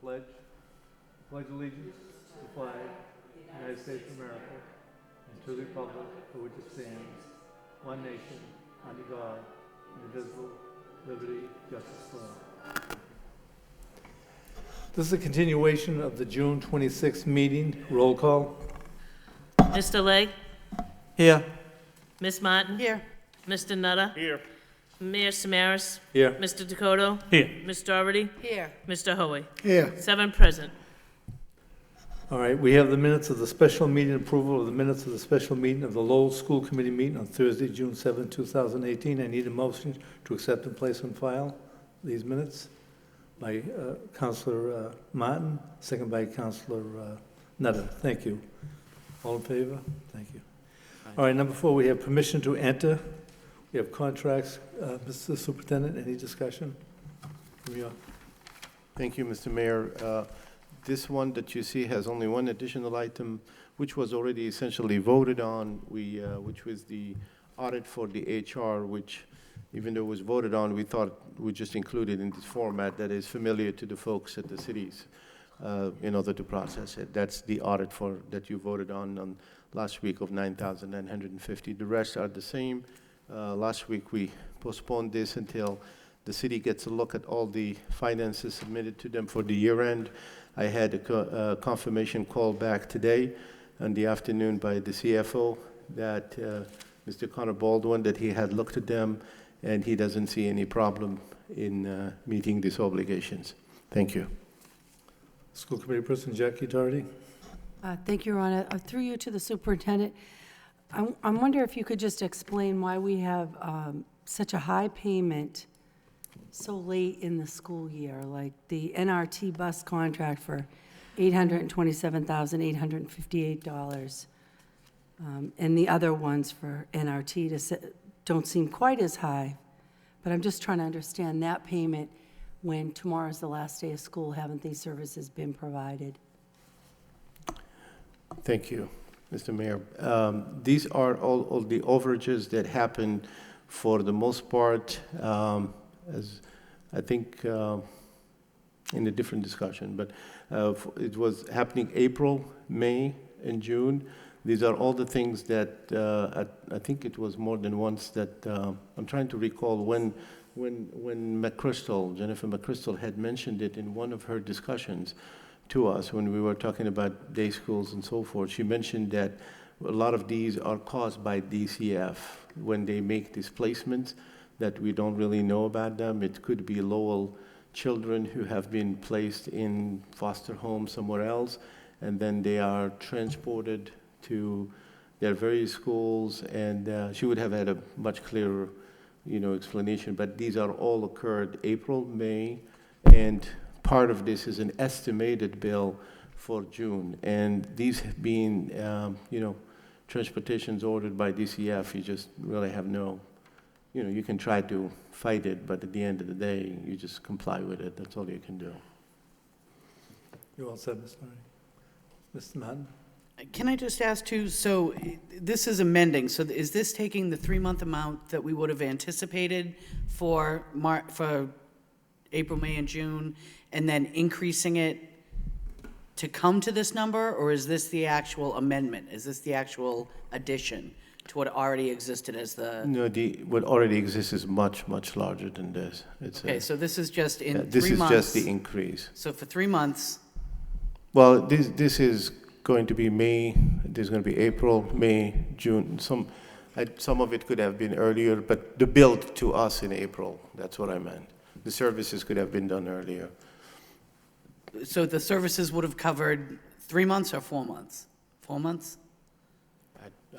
pledge. Pledge allegiance to the flag of the United States of America and to the republic for which it stands, one nation, under God, indivisible, liberty, justice for all. This is a continuation of the June 26th meeting. Roll call. Mr. Legg? Here. Ms. Martin? Here. Mr. Nutter? Here. Mayor Samaras? Here. Mr. Dakota? Here. Ms. Doherty? Here. Mr. Hoey? Here. 7 present. All right, we have the minutes of the special meeting, approval of the minutes of the special meeting of the Lowell School Committee meeting on Thursday, June 7, 2018. I need a motion to accept and place on file these minutes by Councilor Martin, second by Councilor Nutter. Thank you. All in favor? Thank you. All right, number 4, we have permission to enter. We have contracts. Mr. Superintendent, any discussion from you? Thank you, Mr. Mayor. This one that you see has only one additional item, which was already essentially voted on, which was the audit for the HR, which, even though it was voted on, we thought we'd just include it in this format that is familiar to the folks at the cities in order to process it. That's the audit that you voted on last week of $9,950. The rest are the same. Last week we postponed this until the city gets a look at all the finances submitted to them for the year end. I had a confirmation call back today in the afternoon by the CFO that Mr. Connor Baldwin, that he had looked at them and he doesn't see any problem in meeting these obligations. Thank you. School Committee Person Jackie Doherty. Thank you, Your Honor. Through you to the superintendent, I wonder if you could just explain why we have such a high payment so late in the school year, like the NRT bus contract for $827,858, and the other ones for NRT don't seem quite as high. But I'm just trying to understand that payment when tomorrow's the last day of school. Haven't these services been provided? Thank you, Mr. Mayor. These are all the overages that happen for the most part, as I think in a different discussion, but it was happening April, May, and June. These are all the things that I think it was more than once that I'm trying to recall when Jennifer McChrystal had mentioned it in one of her discussions to us when we were talking about day schools and so forth. She mentioned that a lot of these are caused by DCF when they make these placements that we don't really know about them. It could be Lowell children who have been placed in foster homes somewhere else, and then they are transported to their various schools, and she would have had a much clearer, explanation, but these are all occurred April, May, and part of this is an estimated bill for June, and these being, transportations ordered by DCF, you just really have no, you can try to fight it, but at the end of the day, you just comply with it. That's all you can do. You all said, Ms. Murray. Mr. Martin? Can I just ask too, so this is amending, so is this taking the 3-month amount that we would have anticipated for April, May, and June, and then increasing it to come to this number, or is this the actual amendment? Is this the actual addition to what already existed as the? No, what already exists is much, much larger than this. Okay, so this is just in 3 months? This is just the increase. So for 3 months? Well, this is going to be May, there's going to be April, May, June. Some of it could have been earlier, but the build to us in April, that's what I meant. The services could have been done earlier. So the services would have covered 3 months or 4 months? 4 months?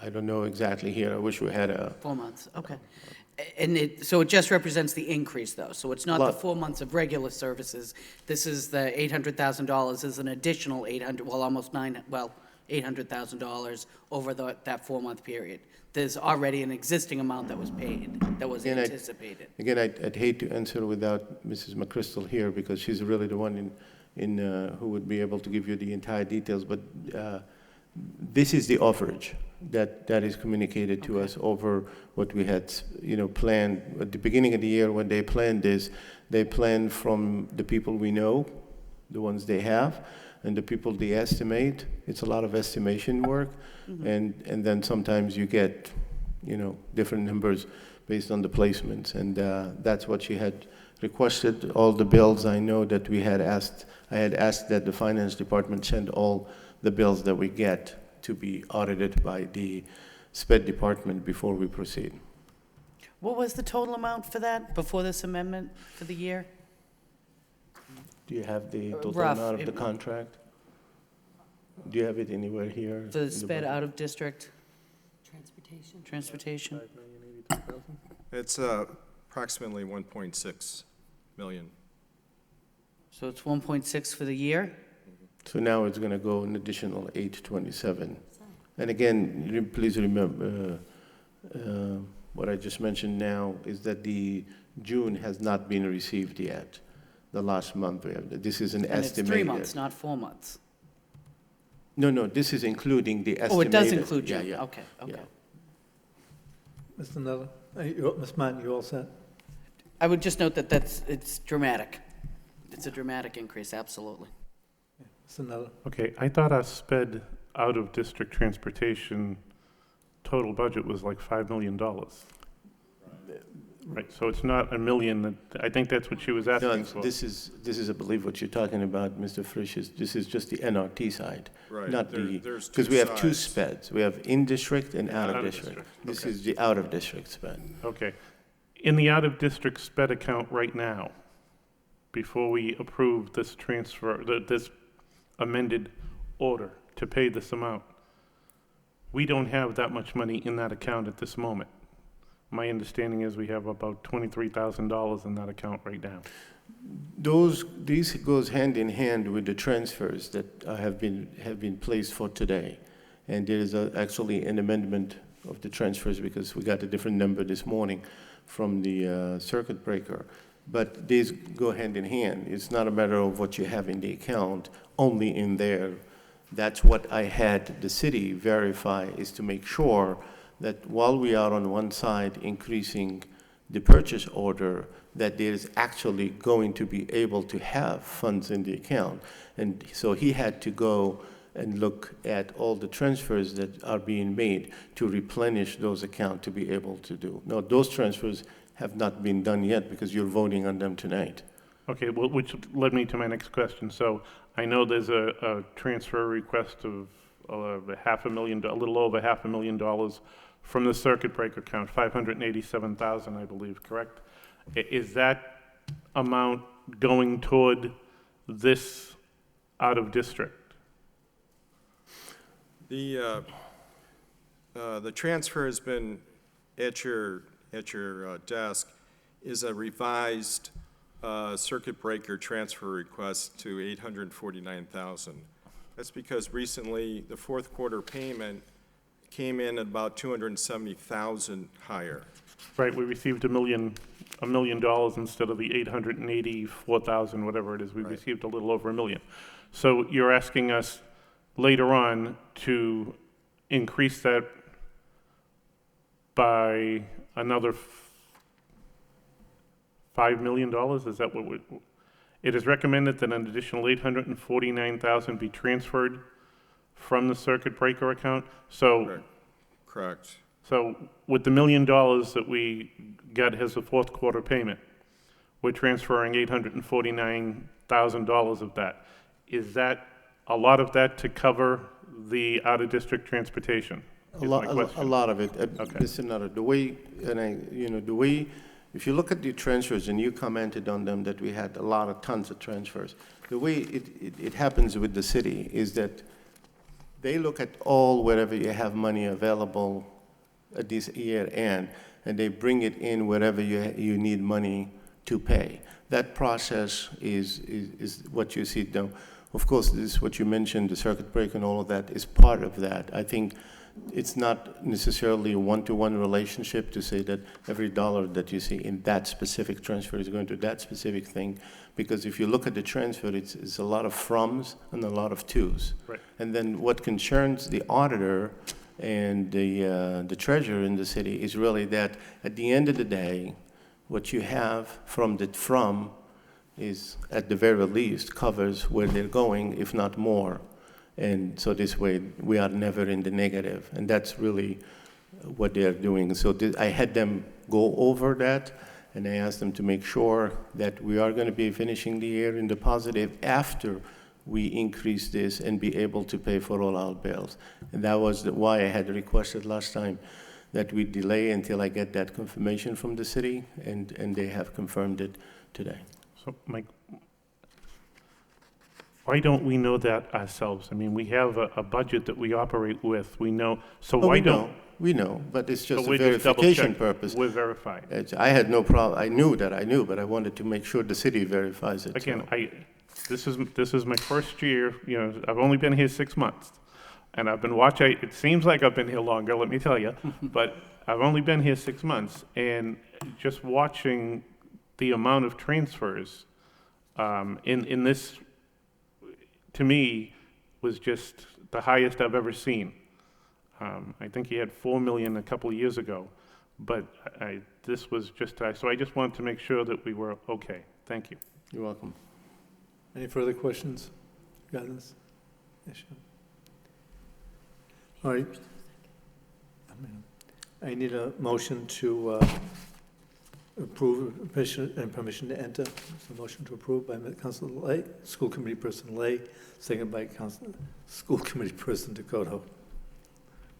I don't know exactly here. I wish we had a... 4 months, okay. And so it just represents the increase, though? So it's not the 4 months of regular services. This is the $800,000 is an additional $800,000 over that 4-month period. There's already an existing amount that was paid, that was anticipated. I'd hate to answer without Mrs. McChrystal here because she's really the one who would be able to give you the entire details. But this is the overage that is communicated to us over what we had, planned at the beginning of the year. When they planned this, they planned from the people we know, the ones they have, and the people they estimate. It's a lot of estimation work, and then sometimes you get, different numbers based on the placements, and that's what she had requested. All the bills, I know that I had asked that the finance department send all the bills that we get to be audited by the SPED department before we proceed. What was the total amount for that, before this amendment for the year? Do you have the total Rough. amount of the contract? Do you have it anywhere here? The in sped budget? out-of-district Transportation. transportation? It's approximately 1.6 million. So it's 1.6 for the year? So now it's gonna go an additional 827. And again, please remember, what I just mentioned now is that the June has not been received yet. The last month we have, this is an And it's estimate. 3 months, not 4 months? No, this is including the estimated. Oh, it does include Yeah, June? yeah. Okay, okay. Yeah. Mr. Nutter? Ms. Martin, you all set? I would just note that it's dramatic. It's a dramatic increase, absolutely. Mr. Nutter? Okay, I thought our sped out-of-district transportation total budget was like $5 million. Right, so it's not $1 million, I think that's what she was No, asking for. this is, I believe, what you're talking about, Mr. Frisch, this is just the NRT side. Right. Not There- there's because two we have two sides. speds. We have in-district and Out-of-district, out-of-district. This okay. is the out-of-district sped. Okay. In the out-of-district sped account right now, before we approve this transfer, this amended order to pay this amount, we don't have that much money in that account at this moment. My understanding is we have about $23,000 in that account right now. These goes hand in hand with the transfers that have been placed for today. And there is actually an amendment of the transfers because we got a different number this morning from the circuit breaker. But these go hand in hand. It's not a matter of what you have in the account, only in there. That's what I had the city verify, is to make sure that while we are on one side increasing the purchase order, that there is actually going to be able to have funds in the account. And so he had to go and look at all the transfers that are being made to replenish those accounts to be able to do. Now, those transfers have not been done yet because you're voting on them tonight. Okay, well, which led me to my next question. So I know there's a transfer request of a little over $500,000 from the circuit breaker account, $587,000, I believe, correct? Is that amount going toward this out-of-district? The transfer has been at your desk is a revised circuit breaker transfer request to $849,000. That's because recently the fourth quarter payment came in at about $270,000 higher. Right, we received $1 million instead of the 884,000, whatever it is. We Right. received a little over $1 million. So you're asking us later on to increase that by another $5 million? Is that what it is recommended that an additional $849,000 be transferred from the circuit breaker account? So, Correct. so with the $1 million that we got as a fourth quarter payment, we're transferring $849,000 of that. Is that a lot of that to cover the out-of-district transportation? A Is my lot question. of it. Okay. Mr. Nutter, the way, if you look at the transfers, and you commented on them, that we had tons of transfers, the way it happens with the city is that they look at wherever you have money available at this year end, and they bring it in wherever you need money to pay. That process is what you see now. Of course, this is what you mentioned, the circuit breaker and all of that is part of that. I think it's not necessarily a one-to-one relationship to say that every dollar that you see in that specific transfer is going to that specific thing, because if you look at the transfer, it's a lot of froms and a lot of tos. Right. And then what concerns the auditor and the treasurer in the city is really that at the end of the day, what you have from is, at the very least, covers where they're going, if not more. And so this way, we are never in the negative, and that's really what they're doing. So I had them go over that, and I asked them to make sure that we are going to be finishing the year in the positive after we increase this and be able to pay for all our bills. And that was why I had requested last time that we delay until I get that confirmation from the city, and they have confirmed it today. So, Mike, why don't we know that ourselves? I mean, we have a budget that we operate with, we know, so Oh, why don't? we know, but it's just So a we're just double verification checking. purpose. We're verified. I had no problem, I knew that I knew, but I wanted to make sure the city verifies it. Again, so. this is my first year, you know, I've only been here 6 months. And I've been watching, it seems like I've been here longer, let me tell you, but I've only been here 6 months, and just watching the amount of transfers in this, to me, was just the highest I've ever seen. I think he had 4 million a couple of years ago, but this was just, so I just wanted to make sure that we were okay. Thank you. You're welcome. Any further questions? Got this? Yes, sure. All right. I need a motion to approve permission to enter. So motion to approve by Councilor Lay, School Committee Person Lay, second by School Committee Person Dakota.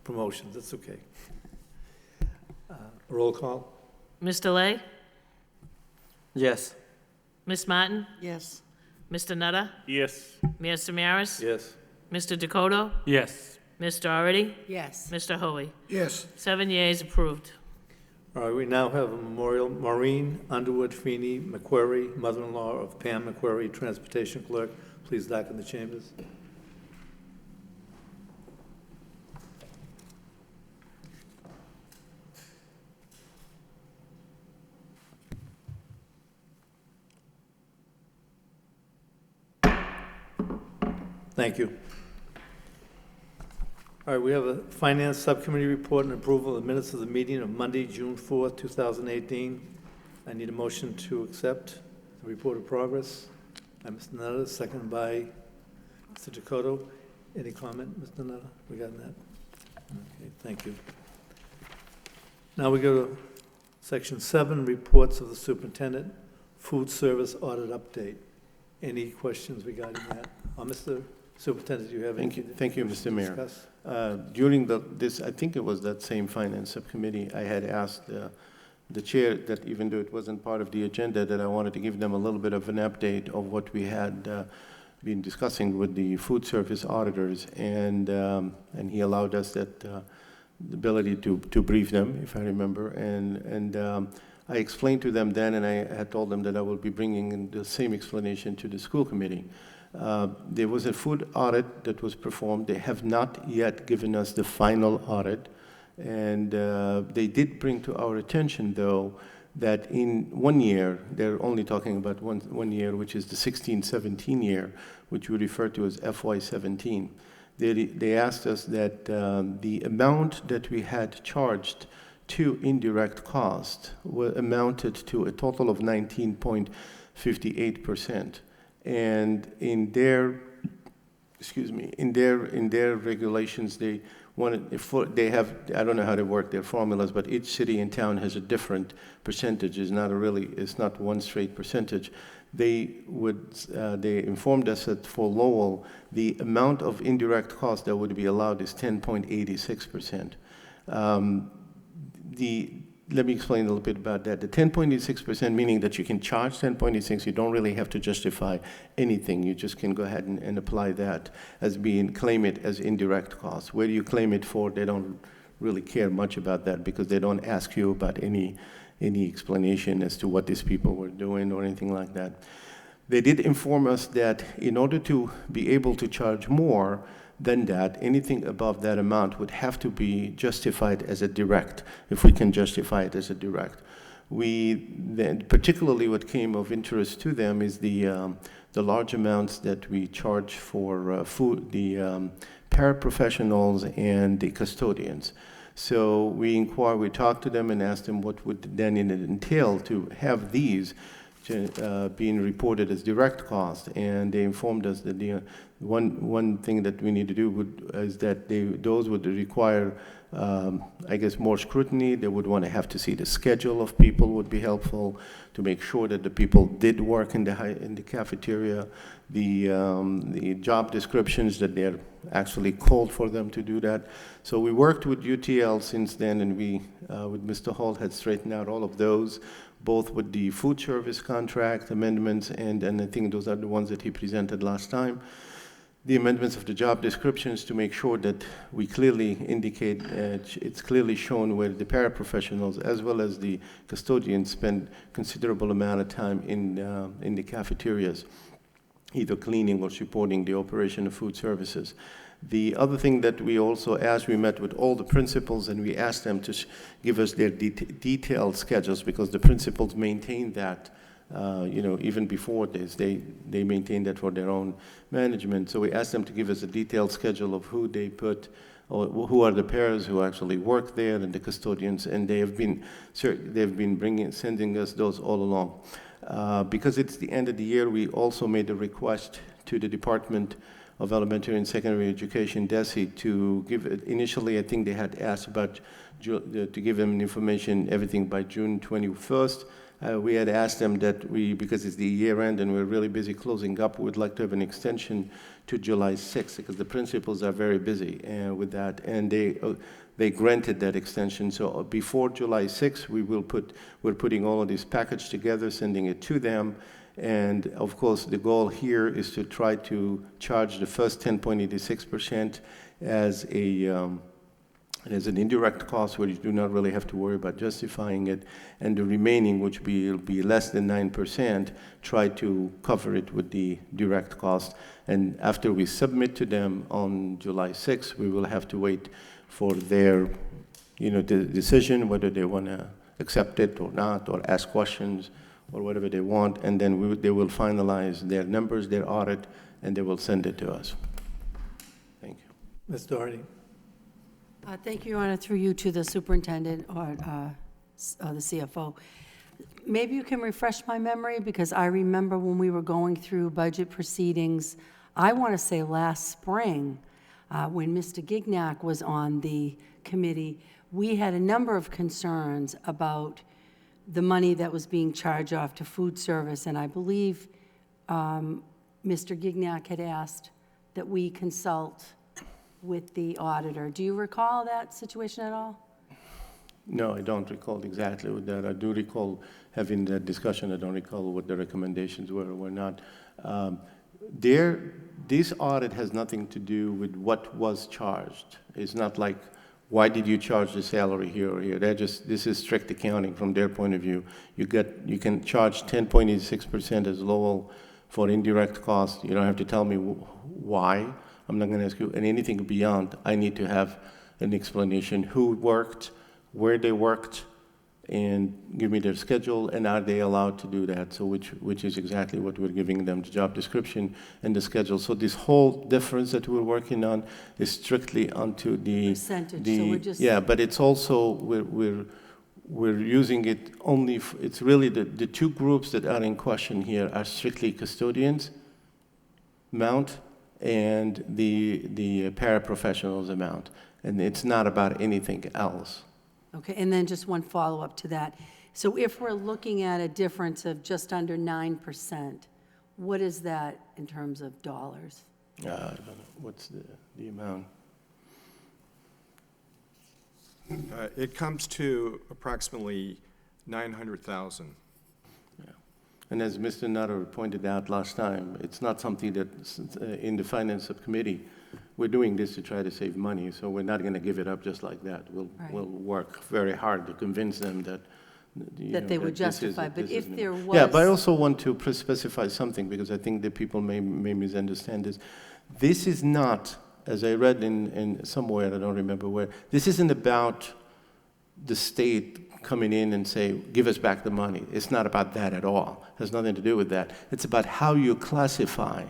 Promotions, that's okay. Roll call? Mr. Lay? Yes. Ms. Martin? Yes. Mr. Nutter? Yes. Mayor Samaras? Yes. Mr. Dakota? Yes. Ms. Doherty? Yes. Mr. Hoey? Yes. 7 yeas, approved. All right, we now have a memorial. Maureen Underwood Feeney McQuarrie, mother-in-law of Pam McQuarrie, transportation clerk. Please darken the chambers. Thank you. All right, we have a Finance Subcommittee report and approval of the minutes of the meeting of Monday, June 4th, 2018. I need a motion to accept the report of progress by Mr. Nutter, seconded by Mr. Dakota. Any comment, Mr. Nutter, regarding that? Okay, thank you. Now we go to Section 7, reports of the superintendent, food service audit update. Any questions regarding that? Mr. Superintendent, do you have anything? Thank you, Mr. Mayor. Discuss? During this, I think it was that same finance subcommittee, I had asked the chair that even though it wasn't part of the agenda, that I wanted to give them a little bit of an update of what we had been discussing with the food service auditors, and he allowed us that the ability to brief them, if I remember, and I explained to them then, and I had told them that I will be bringing in the same explanation to the school committee. There was a food audit that was performed. They have not yet given us the final audit, and they did bring to our attention, though, that in 1 year, they're only talking about one year, which is the 16-17 year, which we refer to as FY17. They asked us that the amount that we had charged to indirect cost amounted to a total of 19.58%. And in their regulations, they wanted, they have, I don't know how to work their formulas, but each city and town has a different percentage. It's not one straight percentage. They informed us that for Lowell, the amount of indirect cost that would be allowed is 10.86%. Let me explain a little bit about that. The 10.86%, meaning that you can charge 10.86, you don't really have to justify anything. You just can go ahead and apply that as claim it as indirect costs. Where you claim it for, they don't really care much about that because they don't ask you about any explanation as to what these people were doing or anything like that. They did inform us that in order to be able to charge more than that, anything above that amount would have to be justified as a direct, if we can justify it as a direct. Particularly what came of interest to them is the large amounts that we charge for food, the paraprofessionals and the custodians. So we talked to them and asked them what would then it entail to have these being reported as direct cost, and they informed us that the one thing that we need to do is that those would require, I guess, more scrutiny. They would want to have to see the schedule of people would be helpful to make sure that the people did work in the cafeteria, the job descriptions that they're actually called for them to do that. So we worked with UTL since then, and we, with Mr. Hall, had straightened out all of those, both with the food service contract amendments, and I think those are the ones that he presented last time. The amendments of the job descriptions to make sure that we clearly indicate, it's clearly shown where the paraprofessionals as well as the custodians spend considerable amount of time in the cafeterias, either cleaning or supporting the operation of food services. The other thing that we also asked, we met with all the principals and we asked them to give us their detailed schedules, because the principals maintain that, even before this, they maintain that for their own management. So we asked them to give us a detailed schedule of who they put, or who are the pairs who actually work there and the custodians, and they've been sending us those all along. Because it's the end of the year, we also made a request to the Department of Elementary and Secondary Education, DESE, to give, initially I think they had asked about, to give them information, everything by June 21st. We had asked them that because it's the year end and we're really busy closing up, we'd like to have an extension to July 6th, because the principals are very busy with that, and they granted that extension. So before July 6th, we're putting all of these packaged together, sending it to them. And of course, the goal here is to try to charge the first 10.86% as an indirect cost, where you do not really have to worry about justifying it, and the remaining, which will be less than 9%, try to cover it with the direct cost. And after we submit to them on July 6th, we will have to wait for their, the decision whether they want to accept it or not, or ask questions, or whatever they want, and then they will finalize their numbers, their audit, and they will send it to us. Thank you. Ms. Doherty? Thank you, Your Honor, through you to the superintendent or the CFO. Maybe you can refresh my memory, because I remember when we were going through budget proceedings, I want to say last spring, when Mr. Gignac was on the committee, we had a number of concerns about the money that was being charged off to food service, and I believe Mr. Gignac had asked that we consult with the auditor. Do you recall that situation at all? No, I don't recall exactly what that. I do recall having that discussion. I don't recall what the recommendations were or were not. This audit has nothing to do with what was charged. It's not like, why did you charge the salary here or here? This is strict accounting from their point of view. You can charge 10.86% as Lowell for indirect costs. You don't have to tell me why. I'm not going to ask you, and anything beyond, I need to have an explanation who worked, where they worked, and give me their schedule, and are they allowed to do that? So which is exactly what we're giving them, the job description and the schedule. So this whole difference that we're working on is strictly onto the Percentage, so we're just... Yeah, but it's also, we're using it only, it's really the two groups that are in question here are strictly custodians amount and the paraprofessionals amount. And it's not about anything else. Okay, and then just one follow-up to that. So if we're looking at a difference of just under 9%, what is that in terms of dollars? I don't know. What's the amount? It comes to approximately 900,000. Yeah. And as Mr. Nutter pointed out last time, it's not something that in the finance subcommittee, we're doing this to try to save money, so we're not going to give it up just like that. We'll work very hard to convince them that That they would justify, but if there was... Yeah, but I also want to specify something, because I think that people may misunderstand this. This is not, as I read in somewhere, I don't remember where, this isn't about the state coming in and say, give us back the money. It's not about that at all. It has nothing to do with that. It's about how you classify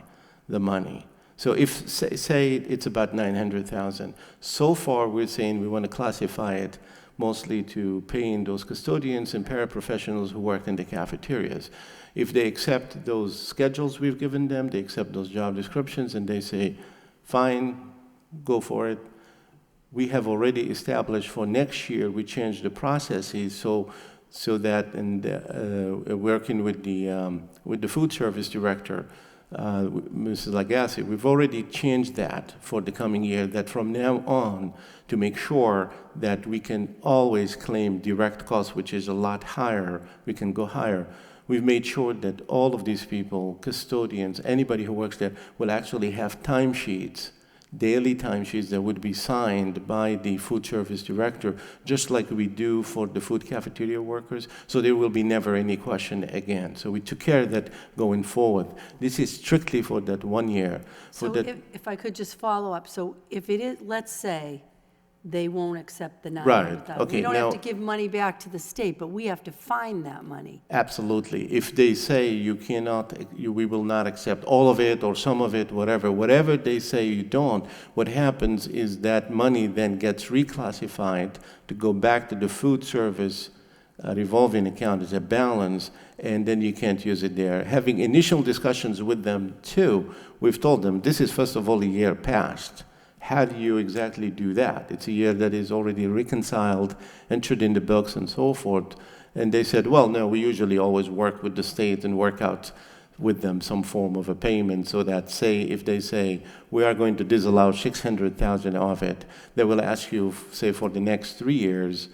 the money. So if, say it's about 900,000, so far we're saying we want to classify it mostly to paying those custodians and paraprofessionals who work in the cafeterias. If they accept those schedules we've given them, they accept those job descriptions, and they say, fine, go for it. We have already established for next year, we changed the processes so that, and working with the food service director, Mrs. Lagasse, we've already changed that for the coming year, that from now on, to make sure that we can always claim direct costs, which is a lot higher, we can go higher. We've made sure that all of these people, custodians, anybody who works there, will actually have timesheets, daily timesheets that would be signed by the food service director, just like we do for the food cafeteria workers, so there will be never any question again. So we took care of that going forward. This is strictly for that 1 year. For So that, if I could just follow up, so if it is, let's say, they won't accept the Right, 900,000. okay, We don't have now- to give money back to the state, but we have to find that money. absolutely. If they say you cannot, we will not accept all of it or some of it, whatever they say you don't, what happens is that money then gets reclassified to go back to the food service revolving account as a balance, and then you can't use it there. Having initial discussions with them too, we've told them, this is first of all a year past. How do you exactly do that? It's a year that is already reconciled, entered in the books and so forth. And they said, well, no, we usually always work with the state and work out with them some form of a payment so that, say, if they say, we are going to disallow 600,000 of it, they will ask you, say, for the next 3 years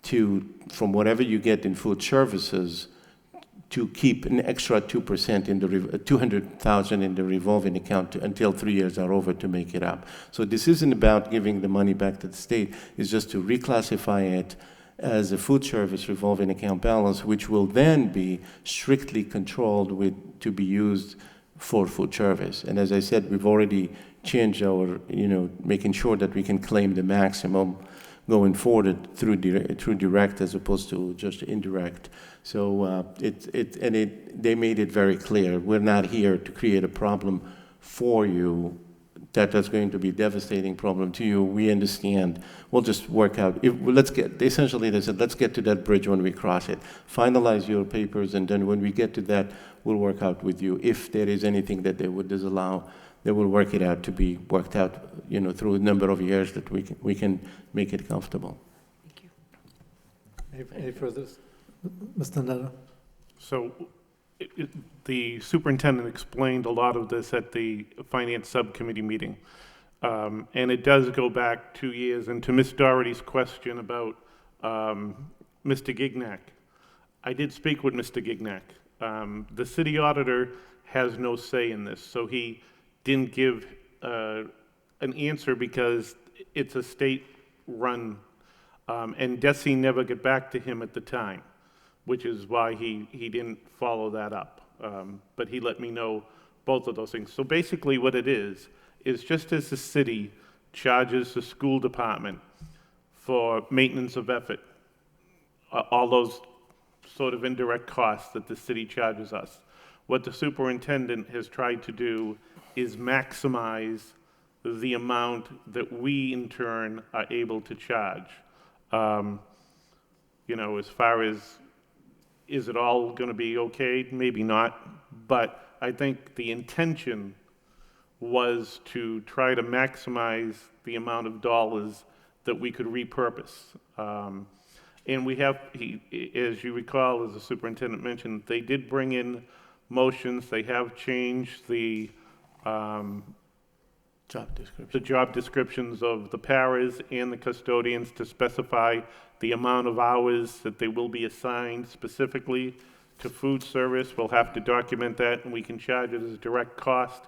to, from whatever you get in food services, to keep an extra 2% in the 200,000 in the revolving account until 3 years are over to make it up. So this isn't about giving the money back to the state. It's just to reclassify it as a food service revolving account balance, which will then be strictly controlled to be used for food service. And as I said, we've already changed our, making sure that we can claim the maximum going forward through direct as opposed to just indirect. So they made it very clear. We're not here to create a problem for you that's going to be a devastating problem to you. We understand. We'll just work out. Essentially, they said, let's get to that bridge when we cross it. Finalize your papers, and then when we get to that, we'll work out with you. If there is anything that they would disallow, they will work it out to be worked out, through a number of years that we can make it comfortable. Thank you. Any further? Mr. Netter? So the superintendent explained a lot of this at the finance subcommittee meeting. And it does go back 2 years. And to Ms. Doherty's question about Mr. Gignac, I did speak with Mr. Gignac. The city auditor has no say in this, so he didn't give an answer because it's a state-run, and DESI never got back to him at the time, which is why he didn't follow that up. But he let me know both of those things. So basically what it is just as the city charges the school department for maintenance of effort, all those sort of indirect costs that the city charges us, what the superintendent has tried to do is maximize the amount that we in turn are able to charge. As far as, is it all going to be okay? Maybe not, but I think the intention was to try to maximize the amount of dollars that we could repurpose. And we have, as you recall, as the superintendent mentioned, they did bring in motions. They have changed the job descriptions of the paras and the custodians to specify the amount of hours that they will be assigned specifically to food service. We'll have to document that, and we can charge it as a direct cost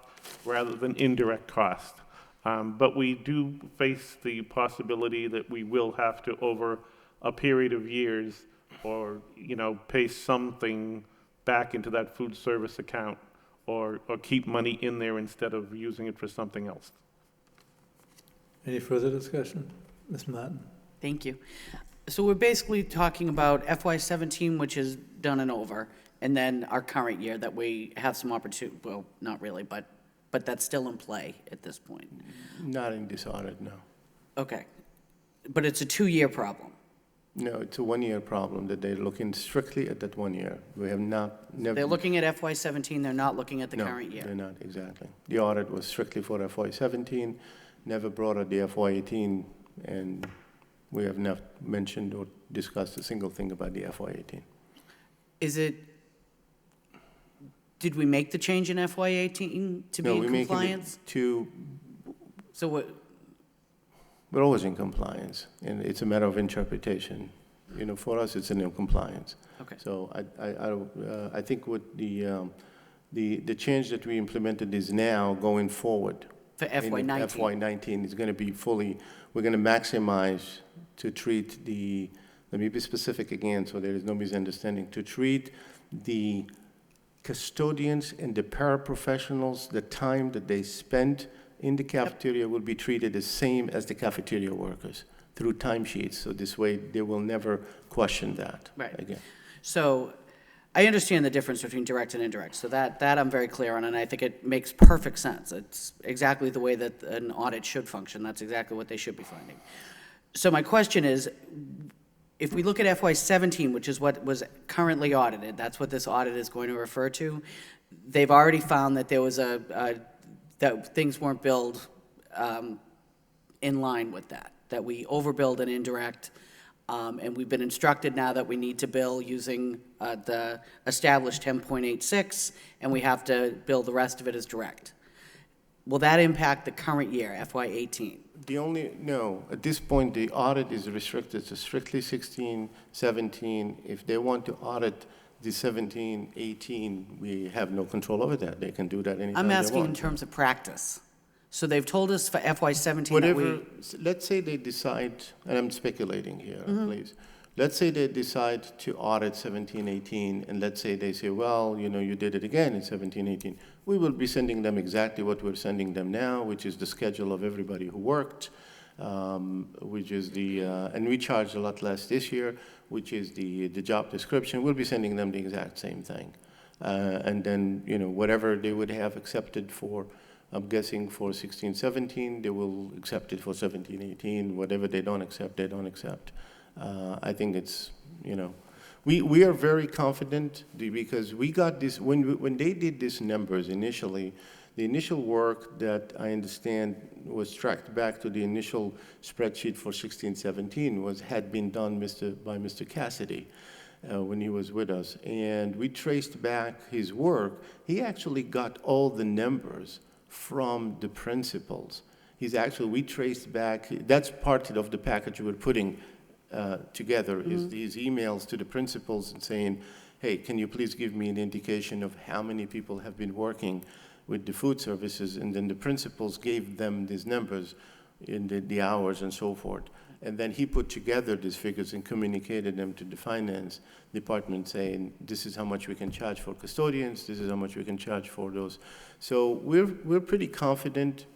rather than indirect cost. But we do face the possibility that we will have to, over a period of years, or pay something back into that food service account, or keep money in there instead of using it for something else. Any further discussion? Ms. Martin? Thank you. So we're basically talking about FY17, which is done and over, and then our current year that we have some opportunity, well, not really, but that's still in play at this point. Not in this audit, no. Okay. But it's a 2-year problem. No, it's a one-year problem, that they're looking strictly at that 1 year. We have never. They're looking at FY17, they're not looking at the No, current year. they're not, exactly. The audit was strictly for FY17, never brought up the FY18, and we have not mentioned or discussed a single thing about the FY18. Did we make the change in FY18 to be No, in we're making it compliance? So what, We're always in compliance, and it's a matter of interpretation. You know, for us, it's in compliance. okay. So I think what the change that we implemented is now going forward. For in FY19? FY19 is going to be fully, we're going to maximize to treat let me be specific again so there is no misunderstanding, to treat the custodians and the paraprofessionals, the time that they spend in the cafeteria will be treated the same as the cafeteria workers through timesheets. So this way, they will never question that Right. again. So I understand the difference between direct and indirect, so that I'm very clear on, and I think it makes perfect sense. It's exactly the way that an audit should function. That's exactly what they should be finding. So my question is, if we look at FY17, which is what was currently audited, that's what this audit is going to refer to, they've already found that there was that things weren't billed in line with that we overbilled an indirect, and we've been instructed now that we need to bill using the established 10.86, and we have to bill the rest of it as direct. Will that impact the current year, FY18? No, at this point, the audit is restricted to strictly 16, 17. If they want to audit the 17, 18, we have no control over that. They can do that anytime I'm they asking in want. terms of practice. So they've told us for FY17 that Whatever, we, let's say they decide, and I'm speculating here, Mm-hmm. please. Let's say they decide to audit 17, 18, and let's say they say, well, you know, you did it again in 17, 18. We will be sending them exactly what we're sending them now, which is the schedule of everybody who worked, which is and we charged a lot less this year, which is the job description. We'll be sending them the exact same thing. And then, you know, whatever they would have accepted for, I'm guessing for 16, 17, they will accept it for 17, 18. Whatever they don't accept, they don't accept. I think it's, you know, we are very confident because we got this, when they did these numbers initially, the initial work that I understand was tracked back to the initial spreadsheet for 16, 17 had been done by Mr. Cassidy when he was with us. And we traced back his work. He actually got all the numbers from the principals. We traced back, that's part of the package we're putting together, is these emails to the principals and saying, hey, can you please give me an indication of how many people have been working with the food services? And then the principals gave them these numbers in the hours and so forth. And then he put together these figures and communicated them to the finance department saying, this is how much we can charge for custodians, this is how much we can charge for those. So we're pretty confident,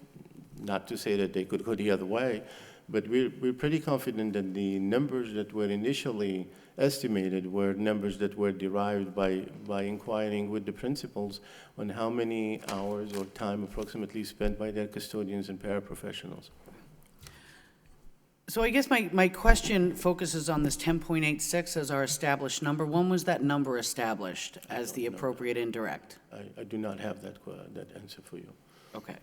not to say that they could go the other way, but we're pretty confident that the numbers that were initially estimated were numbers that were derived by inquiring with the principals on how many hours or time approximately spent by their custodians and paraprofessionals. so I guess my question focuses on this 10.86 as our established number. When was that number established as the appropriate indirect? I do not have that answer for you. Okay.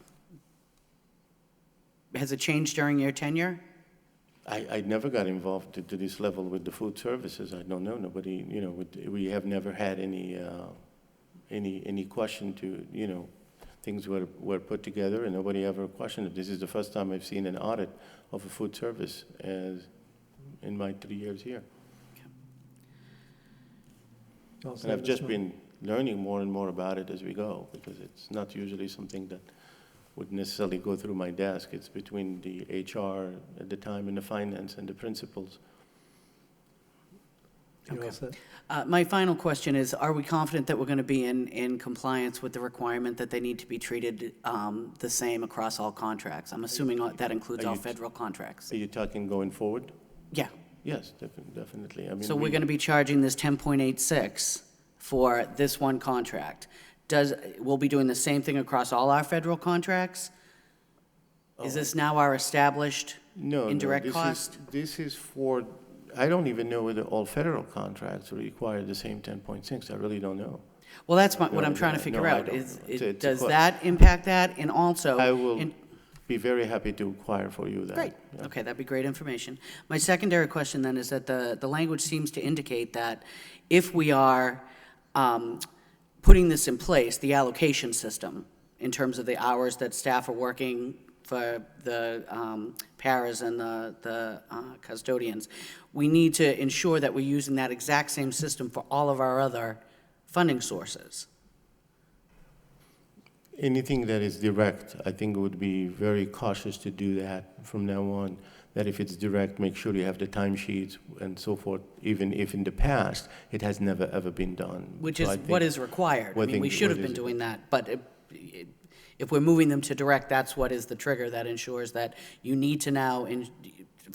Has it changed during your tenure? I never got involved to this level with the food services. I don't know. Nobody, you know, we have never had any question to, you know, things were put together and nobody ever questioned it. This is the first time I've seen an audit of a food service in my 3 years here. And I've just been learning more and more about it as we go, because it's not usually something that would necessarily go through my desk. It's between the HR at the time and the finance and the principals. You all set? My final question is, are we confident that we're going to be in compliance with the requirement that they need to be treated the same across all contracts? I'm assuming that includes all federal contracts. Are you talking going forward? Yeah. Yes, definitely. I mean, So we're going to be charging this 10.86 for this one contract. We'll be doing the same thing across all our federal contracts? Is this now our established No, indirect this cost? This is for, I don't even know whether all federal contracts require the same 10.6. I really don't know. Well, that's what No, I'm trying to no, figure I out, don't is, know. It's a does que- that impact that? And also. I will in- be very happy to inquire for you that. Great, Yeah. okay, that'd be great information. My secondary question then is that the language seems to indicate that if we are putting this in place, the allocation system, in terms of the hours that staff are working for the paras and the custodians, we need to ensure that we're using that exact same system for all of our other funding sources. Anything that is direct, I think would be very cautious to do that from now on, that if it's direct, make sure you have the timesheets and so forth, even if in the past, it has never, ever been done. Which So is I think what is required. I what mean, we think- should what have been is- doing that, but if we're moving them to direct, that's what is the trigger that ensures that you need to now,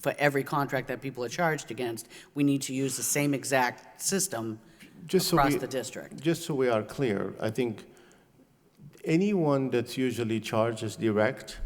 for every contract that people are charged against, we need to use the same exact system Just so across we- the district. Just so we are clear, I think anyone that's usually charged as direct,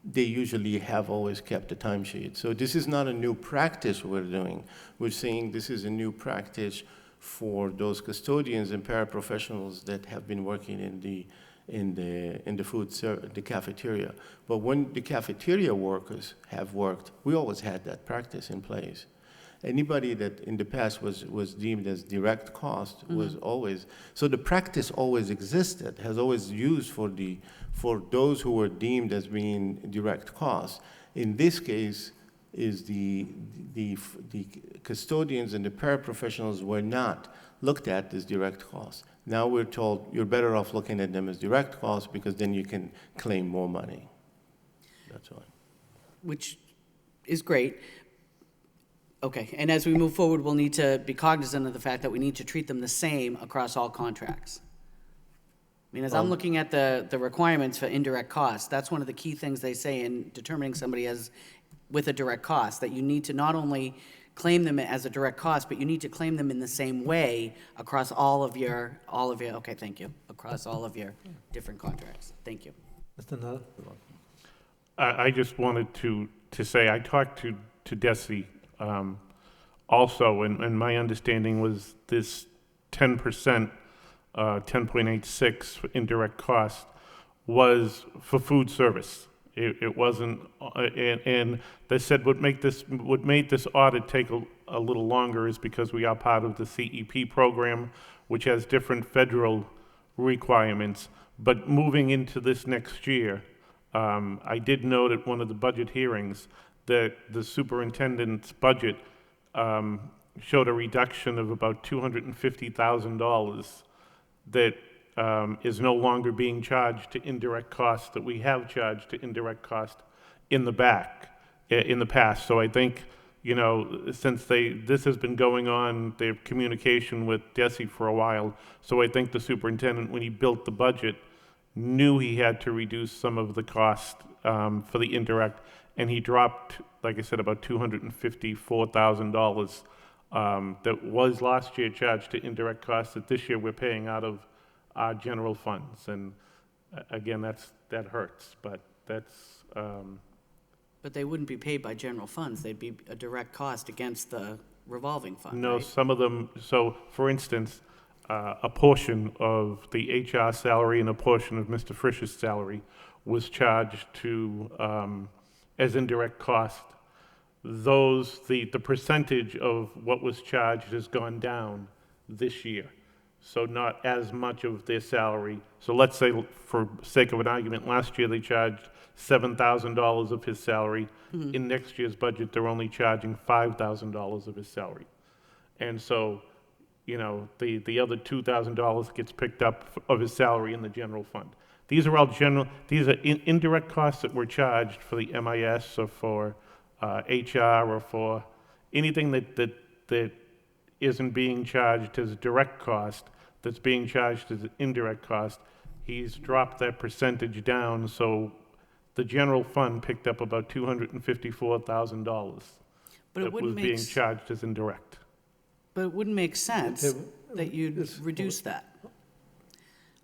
they usually have always kept a timesheet. So this is not a new practice we're doing. We're saying this is a new practice for those custodians and paraprofessionals that have been working in the the cafeteria. But when the cafeteria workers have worked, we always had that practice in place. Anybody that in the past was deemed as direct cost was always, so the practice always existed, has always used for those who were deemed as being direct costs. In this case, is the custodians and the paraprofessionals were not looked at as direct costs. Now we're told you're better off looking at them as direct costs because then you can claim more money. That's all. Which is great. Okay, and as we move forward, we'll need to be cognizant of the fact that we need to treat them the same across all contracts. I mean, as I'm looking at the requirements for indirect costs, that's one of the key things they say in determining somebody as, with a direct cost, that you need to not only claim them as a direct cost, but you need to claim them in the same way across all of your, okay, thank you, across all of your different contracts. Thank you. Mr. Nutter? I just wanted to say, I talked to Desi also, and my understanding was this 10%, 10.86 for indirect cost was for food service. It wasn't, and they said what made this audit take a little longer is because we are part of the CEP program, which has different federal requirements. But moving into this next year, I did note at one of the budget hearings that the superintendent's budget showed a reduction of about $250,000 that is no longer being charged to indirect costs that we have charged to indirect cost in the past. So I think, you know, since this has been going on, they have communication with Desi for a while. So I think the superintendent, when he built the budget, knew he had to reduce some of the cost for the indirect, and he dropped, like I said, about $254,000 that was last year charged to indirect costs that this year we're paying out of our general funds. And again, that hurts, but that's... But they wouldn't be paid by general funds, they'd be a direct cost against the revolving fund, No, right? some of them, so for instance, a portion of the HR salary and a portion of Mr. Frisch's salary was charged to, as indirect cost. The percentage of what was charged has gone down this year. So not as much of their salary. So let's say, for sake of an argument, last year they charged $7,000 of his salary. In next year's budget, they're only charging $5,000 of his salary. And so, you know, the other $2,000 gets picked up of his salary in the general fund. These are all these are indirect costs that were charged for the MIS or for HR or for anything that isn't being charged as direct cost, that's being charged as indirect cost. He's dropped that percentage down, so the general fund picked up about $254,000 But it that was wouldn't being make, charged as indirect. but it wouldn't make sense Okay, that you'd this- reduce that.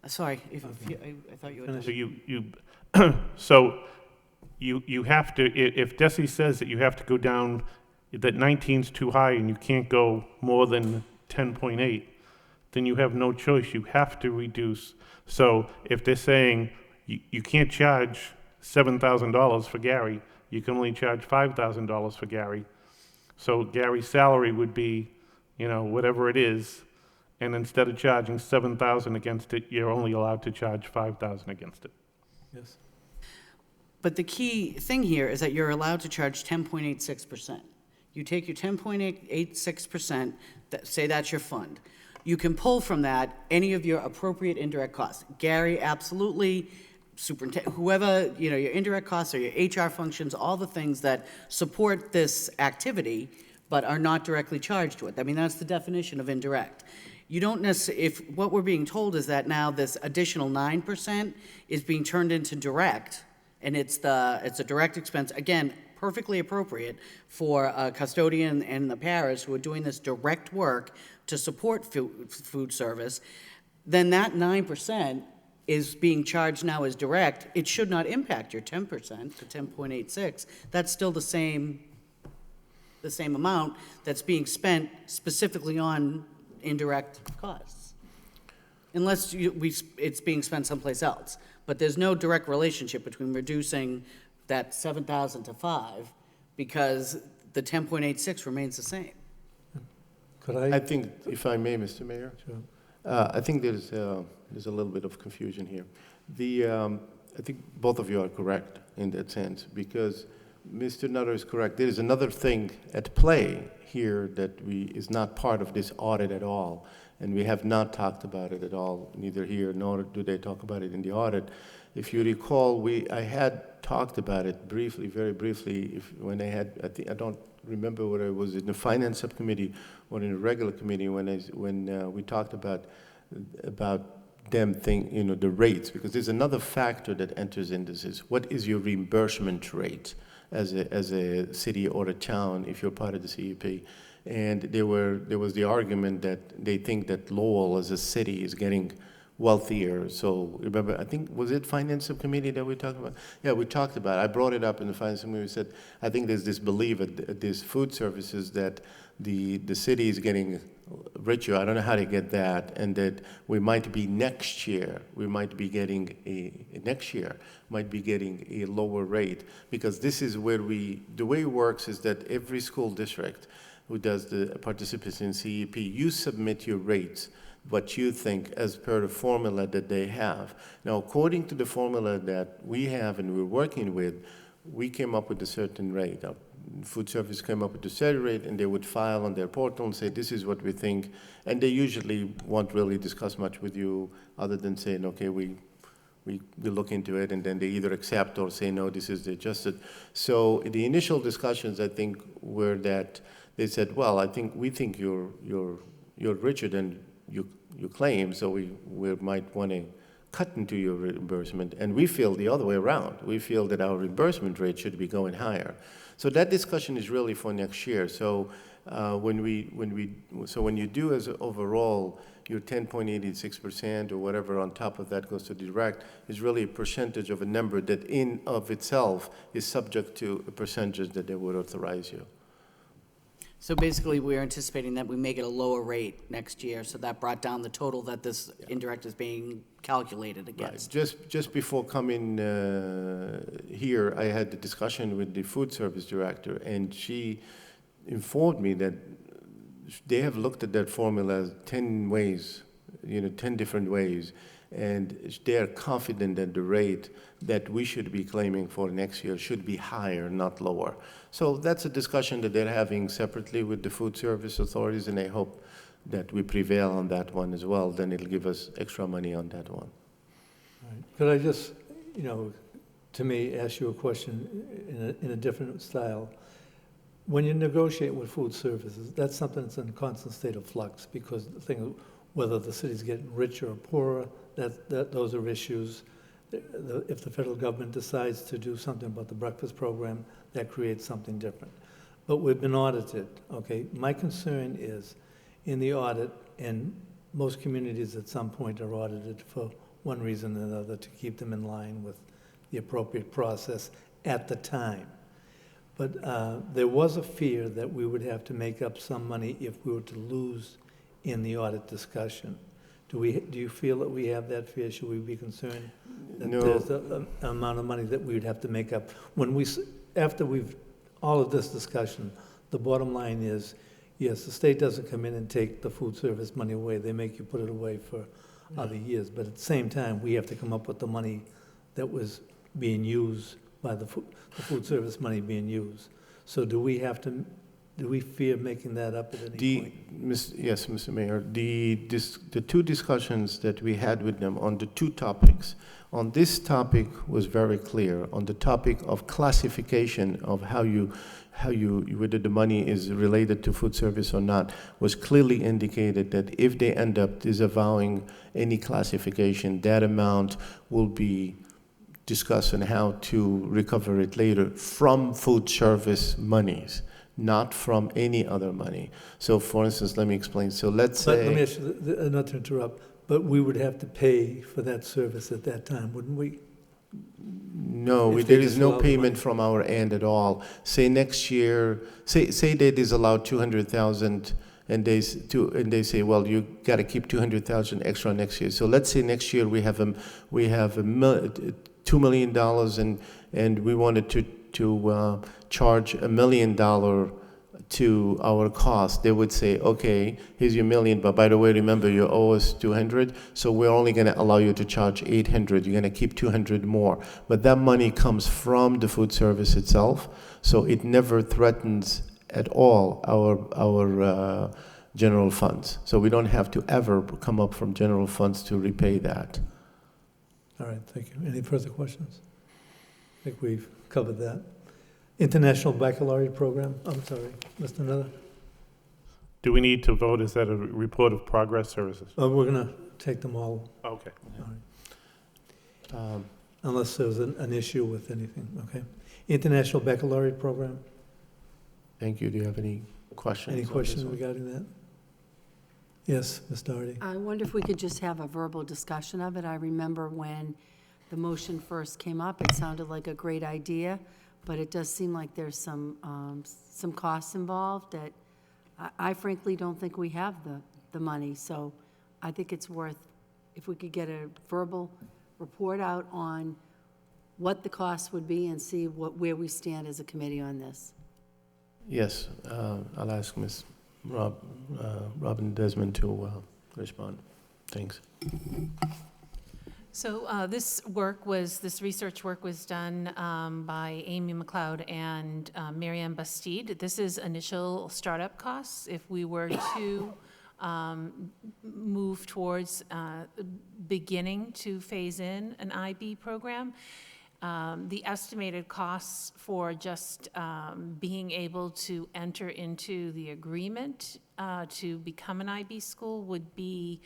Sorry, I thought you had. So so you have to, if Desi says that you have to go down that 19's too high and you can't go more than 10.8, then you have no choice. You have to reduce. So if they're saying you can't charge $7,000 for Gary, you can only charge $5,000 for Gary. So Gary's salary would be, whatever it is, and instead of charging $7,000 against it, you're only allowed to charge $5,000 against it. Yes. But the key thing here is that you're allowed to charge 10.86%. You take your 10.86%, say that's your fund. You can pull from that any of your appropriate indirect costs. Gary, absolutely, superintendent, whoever, your indirect costs or your HR functions, all the things that support this activity but are not directly charged to it. I mean, that's the definition of indirect. You don't necessarily, if what we're being told is that now this additional 9% is being turned into direct, and it's a direct expense, again, perfectly appropriate for a custodian and the parish who are doing this direct work to support food service, then that 9% is being charged now as direct. It should not impact your 10%, the 10.86. That's still the same amount that's being spent specifically on indirect costs, unless it's being spent someplace else. But there's no direct relationship between reducing that 7,000 to 5 because the 10.86 remains the same. Could I I? think, if I may, Mr. Mayor, Sure. I think there's a little bit of confusion here. I think both of you are correct in that sense, because Mr. Nutter is correct. There is another thing at play here that is not part of this audit at all, and we have not talked about it at all, neither here nor do they talk about it in the audit. If you recall, I had talked about it briefly, very briefly, when I don't remember whether it was in the finance subcommittee or in a regular committee when we talked about them the rates, because there's another factor that enters into this. What is your reimbursement rate as a city or a town if you're part of the CEP? And there was the argument that they think that Lowell as a city is getting wealthier. So remember, I think, was it finance subcommittee that we talked about? Yeah, we talked about it. I brought it up in the finance subcommittee. We said, I think there's this belief at these food services that the city is getting richer. I don't know how to get that, and that we might be getting a lower rate, because this is where the way it works is that every school district who does the participants in CEP, you submit your rates, what you think as per the formula that they have. Now, according to the formula that we have and we're working with, we came up with a certain rate. Our food service came up with a certain rate, and they would file on their portal and say, this is what we think. And they usually won't really discuss much with you other than saying, okay, we look into it, and then they either accept or say, no, this is the adjusted. So the initial discussions, I think, were that they said, well, we think you're richer than you claim, so we might want to cut into your reimbursement. And we feel the other way around. We feel that our reimbursement rate should be going higher. So that discussion is really for next year. So when you do as overall your 10.86% or whatever on top of that goes to direct, is really a percentage of a number that in of itself is subject to a percentage that they would authorize you. So basically, we're anticipating that we may get a lower rate next year, so that brought down the total that this indirect is being calculated against. Right. Just before coming here, I had the discussion with the food service director, and she informed me that they have looked at that formula 10 ways, 10 different ways, and they are confident that the rate that we should be claiming for next year should be higher, not lower. So that's a discussion that they're having separately with the food service authorities, and I hope that we prevail on that one as well. Then it'll give us extra money on that one. Right. Could I just, to me, ask you a question in a different style? When you negotiate with food services, that's something that's in a constant state of flux, because the thing of whether the city's getting richer or poorer, those are issues. If the federal government decides to do something about the breakfast program, that creates something different. But we've been audited, okay? My concern is, in the audit, and most communities at some point are audited for one reason or another to keep them in line with the appropriate process at the time. But there was a fear that we would have to make up some money if we were to lose in the audit discussion. Do you feel that we have that fear? Should we be concerned that No. there's an amount of money that we would have to make up? After all of this discussion, the bottom line is, yes, the state doesn't come in and take the food service money away. They make you put it away for other years. But at the same time, we have to come up with the money that was being used by the food service money being used. So do we fear making that up at any point? Yes, Mr. Mayor, the two discussions that we had with them on the two topics, on this topic was very clear. On the topic of classification of how you whether the money is related to food service or not, was clearly indicated that if they end up disavowing any classification, that amount will be discussed on how to recover it later from food service monies, not from any other money. So for instance, let me explain. So let's But let me say, ask you, not to interrupt, but we would have to pay for that service at that time, wouldn't we? no, if they there is no disallow the payment money. from our end at all. Say next year, say they disallow 200,000 and they say, well, you got to keep 200,000 extra next year. So let's say next year we have $2 million and we wanted to charge $1 million to our cost. They would say, okay, here's your $1 million, but by the way, remember you owe us 200, so we're only going to allow you to charge 800. You're going to keep 200 more. But that money comes from the food service itself, so it never threatens at all our general funds. So we don't have to ever come up from general funds to repay that. All right, thank you. Any further questions? I think we've covered that. International Baccalaureate Program, I'm sorry, Mr. Nutter? Do we need to vote? Is that a report of progress services? We're going to take them all, Okay. unless there's an issue with anything, okay? International Baccalaureate Program, Thank you. Do you have any questions? any on this questions one? regarding that? Yes, Ms. Doherty? I wonder if we could just have a verbal discussion of it. I remember when the motion first came up, it sounded like a great idea, but it does seem like there's some costs involved that I frankly don't think we have the money. So I think it's worth, if we could get a verbal report out on what the cost would be and see where we stand as a committee on this. Yes, I'll ask Ms. Robin Desmond to respond. Thanks. So this research work was done by Amy McLeod and Marianne Bastide. This is initial startup costs. If we were to move towards beginning to phase in an IB program, the estimated costs for just being able to enter into the agreement to become an IB school would be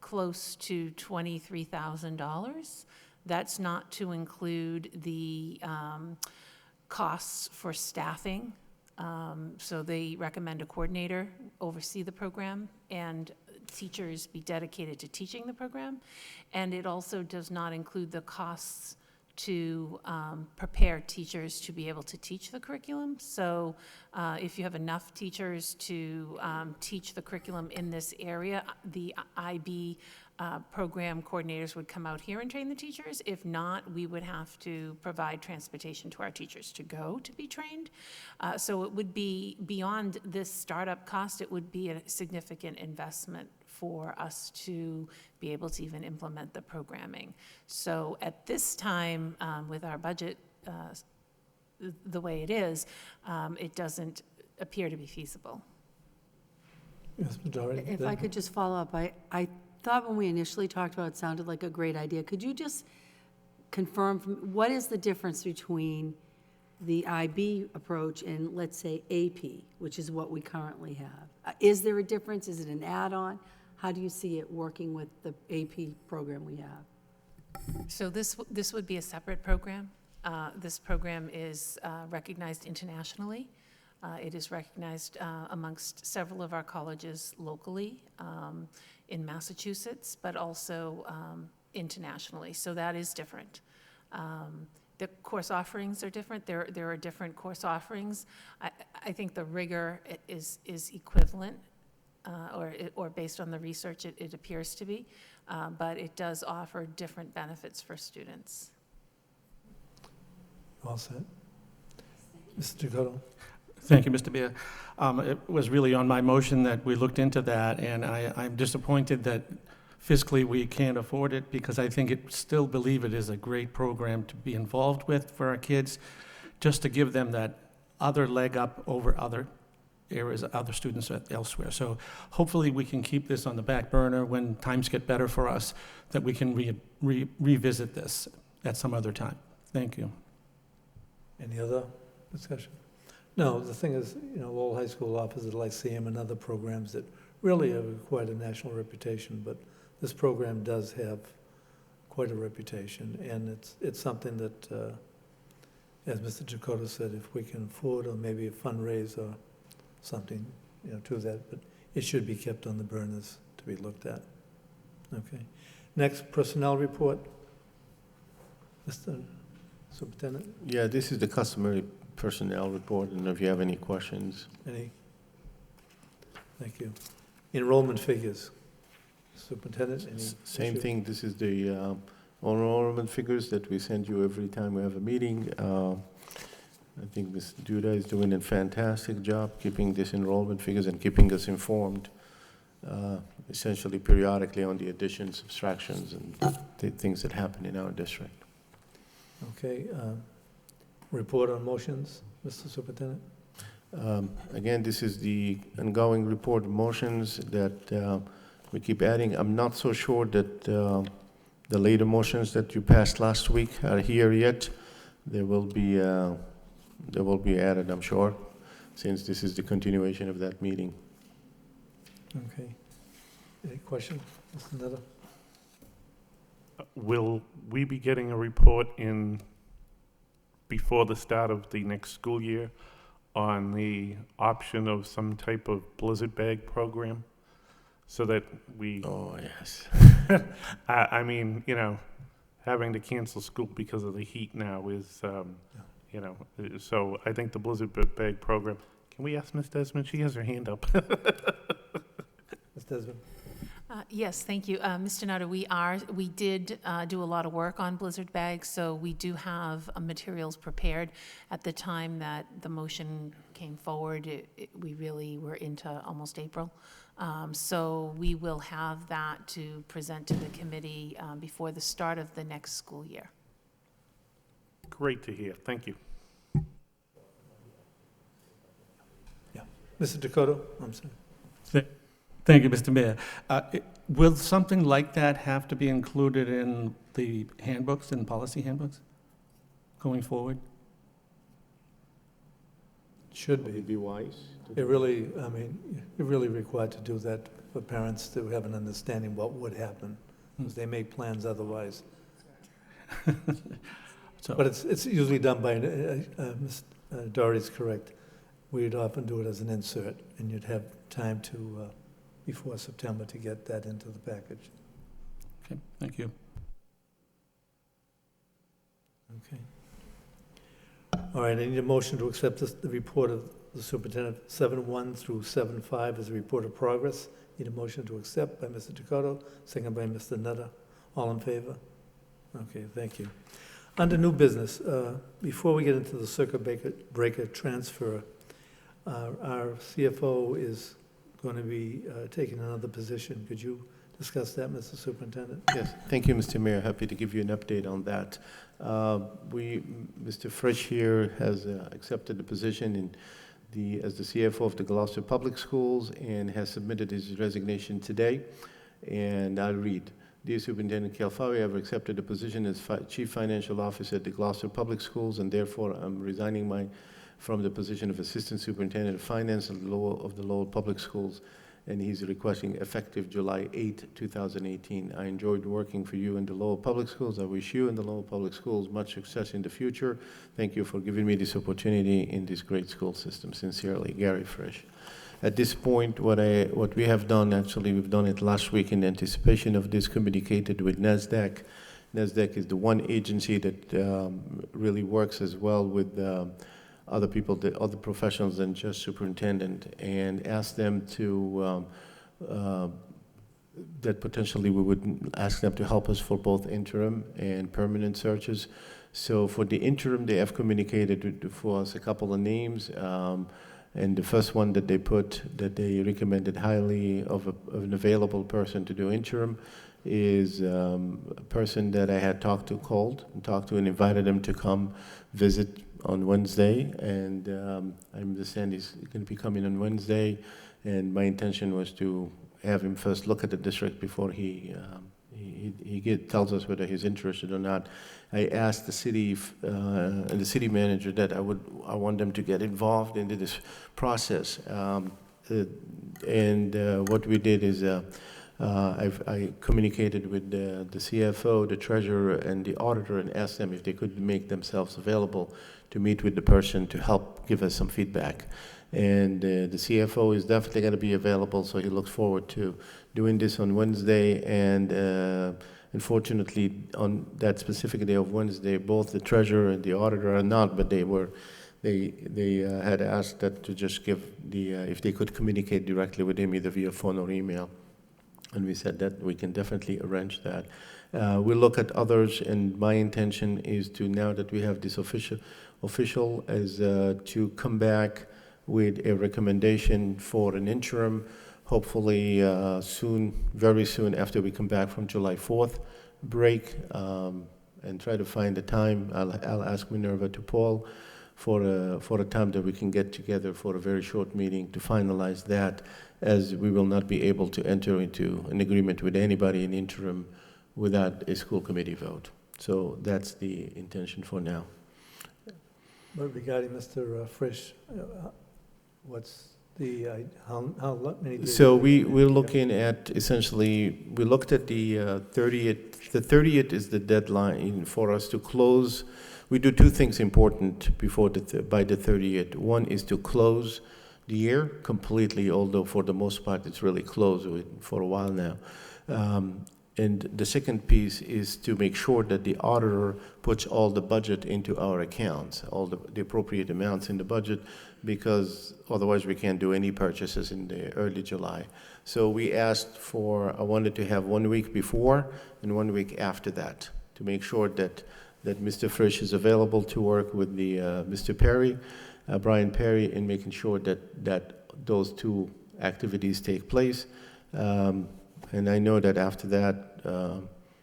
close to $23,000. That's not to include the costs for staffing. So they recommend a coordinator oversee the program and teachers be dedicated to teaching the program. And it also does not include the costs to prepare teachers to be able to teach the curriculum. So if you have enough teachers to teach the curriculum in this area, the IB program coordinators would come out here and train the teachers. If not, we would have to provide transportation to our teachers to go to be trained. So it would be beyond this startup cost, it would be a significant investment for us to be able to even implement the programming. So at this time, with our budget the way it is, it doesn't appear to be feasible. Yes, Ms. Doherty? If I could just follow up, I thought when we initially talked about it, it sounded like a great idea. Could you just confirm, what is the difference between the IB approach and, let's say, AP, which is what we currently have? Is there a difference? Is it an add-on? How do you see it working with the AP program we have? So this would be a separate program. This program is recognized internationally. It is recognized amongst several of our colleges locally in Massachusetts, but also internationally. So that is different. the course offerings are different. There are different course offerings. I think the rigor is equivalent, or based on the research, it appears to be, but it does offer different benefits for students. All set? Mr. Dakota? Thank you, Mr. Mayor. It was really on my motion that we looked into that, and I'm disappointed that fiscally we can't afford it, because I think still believe it is a great program to be involved with for our kids, just to give them that other leg up over other areas, other students elsewhere. So hopefully we can keep this on the back burner when times get better for us, that we can revisit this at some other time. Thank you. Any other discussion? No, the thing is, Lowell High School offers the Lyceum and other programs that really have quite a national reputation, but this program does have quite a reputation, and it's something that, as Mr. Dakota said, if we can afford, or maybe a fundraise or something, to that, but it should be kept on the burners to be looked at. Okay. Next, personnel report. Mr. Superintendent, Yeah, this is the customary personnel report, and if you have any questions. any? Thank you. Enrollment figures. Superintendent, any? Same issue? thing, this is the enrollment figures that we send you every time we have a meeting. I think Ms. Duda is doing a fantastic job keeping this enrollment figures and keeping us informed, essentially periodically, on the additions, subtractions, and the things that happen in our district. Okay, report on motions, Mr. Superintendent? Again, this is the ongoing report of motions that we keep adding. I'm not so sure that the later motions that you passed last week are here yet. They will be added, I'm sure, since this is the continuation of that meeting. Okay. Any question, Mr. Nutter? Will we be getting a report in before the start of the next school year on the option of some type of blizzard bag program? So that we, Oh, yes. I mean, having to cancel school because of the heat now is, so I think the blizzard bag program, can we ask Ms. Desmond? She has her hand up. Ms. Desmond? Yes, thank you. Mr. Nutter, we did do a lot of work on blizzard bags, so we do have materials prepared. At the time that the motion came forward, we really were into almost April. So we will have that to present to the committee before the start of the next school year. Great to hear. Thank you. Yeah. Mr. Dakota? I'm sorry. Thank you, Mr. Mayor. Will something like that have to be included in the handbooks and policy handbooks going forward? Should Would be. it be wise? It really, you're really required to do that for parents to have an understanding what would happen, because they make plans otherwise. So- But it's usually done by, Ms. Doherty's correct. We'd often do it as an insert, and you'd have time to, before September, to get that into the package. Okay, thank you. Okay. All right, I need a motion to accept the report of the superintendent, 7-1 through 7-5, as a report of progress. Need a motion to accept by Mr. Dakota, second by Mr. Nutter. All in favor? Okay, thank you. Under new business, before we get into the circuit breaker transfer, our CFO is going to be taking another position. Could you discuss that, Mr. Superintendent? Yes, thank you, Mr. Mayor. Happy to give you an update on that. Mr. Frisch here has accepted the position as the CFO of the Gloucester Public Schools and has submitted his resignation today. And I'll read. Dear Superintendent Kalfawi, I have accepted the position as Chief Financial Officer at the Gloucester Public Schools, and therefore I'm resigning from the position of Assistant Superintendent of Finance of the Lowell Public Schools, and he's requesting effective July 8, 2018. I enjoyed working for you in the Lowell Public Schools. I wish you and the Lowell Public Schools much success in the future. Thank you for giving me this opportunity in this great school system. Sincerely, Gary Frisch. At this point, what we have done, actually, we've done it last week in anticipation of this, communicated with NASDAQ. NASDAQ is the one agency that really works as well with other people, other professionals than just superintendent, and ask them to, that potentially we would ask them to help us for both interim and permanent searches. So for the interim, they have communicated for us a couple of names. And the first one that they put, that they recommended highly of an available person to do interim is a person that I had called and invited him to come visit on Wednesday. And I understand he's going to be coming on Wednesday. And my intention was to have him first look at the district before he tells us whether he's interested or not. I asked the city and the city manager that I want them to get involved into this process. What we did is I communicated with the CFO, the treasurer, and the auditor, and asked them if they could make themselves available to meet with the person to help give us some feedback. And the CFO is definitely going to be available, so he looks forward to doing this on Wednesday. And unfortunately, on that specific day of Wednesday, both the treasurer and the auditor are not, but they had asked that to just give if they could communicate directly with him either via phone or email. And we said that we can definitely arrange that. We'll look at others, and my intention is to, now that we have this official is to come back with a recommendation for an interim, hopefully soon, very soon after we come back from July 4th break, and try to find a time. I'll ask Minerva to Paul for a time that we can get together for a very short meeting to finalize that, as we will not be able to enter into an agreement with anybody in interim without a school committee vote. So that's the intention for now. But regarding Mr. Frisch, what's the, how many days? So we're looking at, essentially, we looked at the 30th. The 30th is the deadline for us to close. We do two things important before by the 30th. One is to close the year completely, although for the most part it's really closed for a while now. And the second piece is to make sure that the auditor puts all the budget into our accounts, all the appropriate amounts in the budget, because otherwise we can't do any purchases in the early July. So we asked I wanted to have 1 week before and 1 week after that to make sure that Mr. Frisch is available to work with the Mr. Perry, Brian Perry, in making sure that those two activities take place. And I know that after that,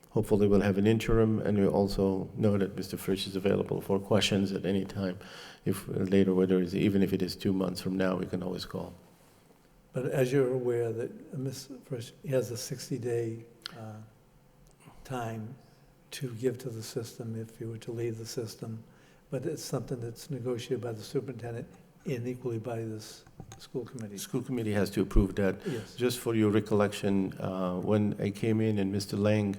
hopefully we'll have an interim, and we also know that Mr. Frisch is available for questions at any time. If later, even if it is 2 months from now, we can always call. But as you're aware that Mr. Frisch has a 60-day time to give to the system if you were to leave the system, but it's something that's negotiated by the superintendent and equally by this school committee. The school committee has to approve that. Yes. Just for your recollection, when I came in and Mr. Lang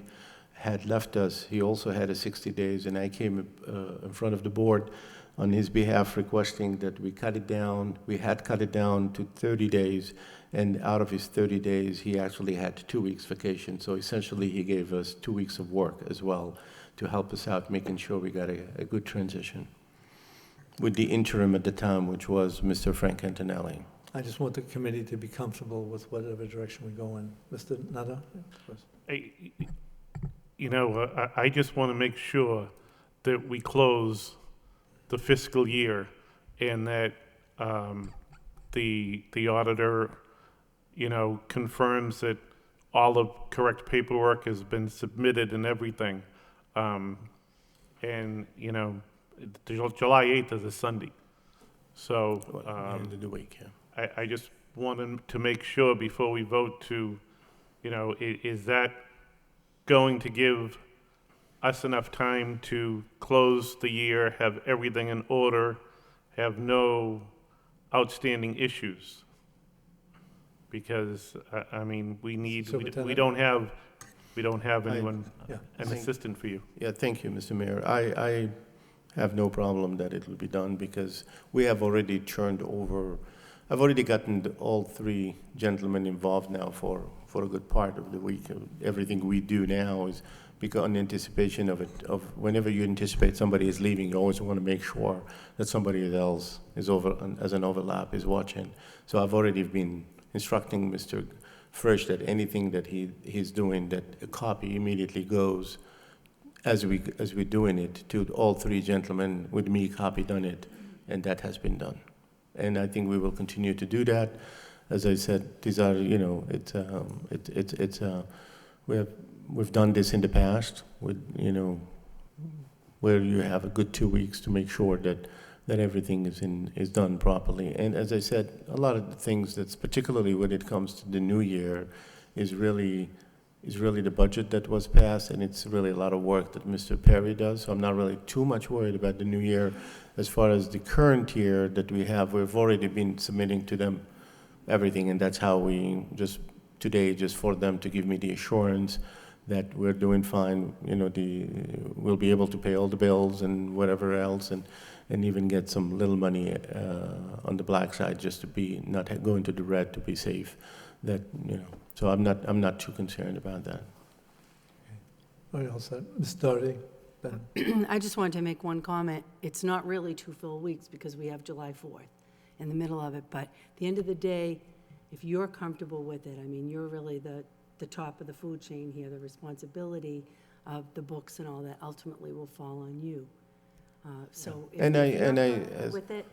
had left us, he also had a 60 days, and I came in front of the board on his behalf requesting that we cut it down. We had cut it down to 30 days, and out of his 30 days, he actually had 2 weeks vacation. So essentially, he gave us 2 weeks of work as well to help us out, making sure we got a good transition with the interim at the time, which was Mr. Frank Antonelli. I just want the committee to be comfortable with whatever direction we go in. Mr. Nutter? I just want to make sure that we close the fiscal year and that the auditor, confirms that all the correct paperwork has been submitted and everything. July 8th is a Sunday. So End of the week, yeah. I just wanted to make sure before we vote to, is that going to give us enough time to close the year, have everything in order, have no outstanding issues? Because, we don't have anyone, an assistant for you. Yeah, thank you, Mr. Mayor. I have no problem that it will be done because we have already turned over I've already gotten all three gentlemen involved now for a good part of the week. Everything we do now is because in anticipation of it, of whenever you anticipate somebody is leaving, you always want to make sure that somebody else is as an overlap is watching. So I've already been instructing Mr. Frisch that anything that he's doing, that a copy immediately goes as we're doing it to all three gentlemen with me copied on it, and that has been done. And I think we will continue to do that. As I said, these are, we've done this in the past with, where you have a good 2 weeks to make sure that everything is done properly. And as I said, a lot of the things that's particularly when it comes to the new year is really the budget that was passed, and it's really a lot of work that Mr. Perry does. So I'm not really too much worried about the new year. As far as the current year that we have, we've already been submitting to them everything, and that's how we just today, just for them to give me the assurance that we're doing fine. We'll be able to pay all the bills and whatever else, and even get some little money on the black side just to be not going to the red to be safe. So I'm not too concerned about that. All right, all set. Ms. Doherty? Ben? I just wanted to make one comment. It's not really 2 full weeks because we have July 4th in the middle of it, but at the end of the day, if you're comfortable with it, I mean, you're really the top of the food chain here. The responsibility of the books and all that ultimately will fall on you. So if And you're I- comfortable with it,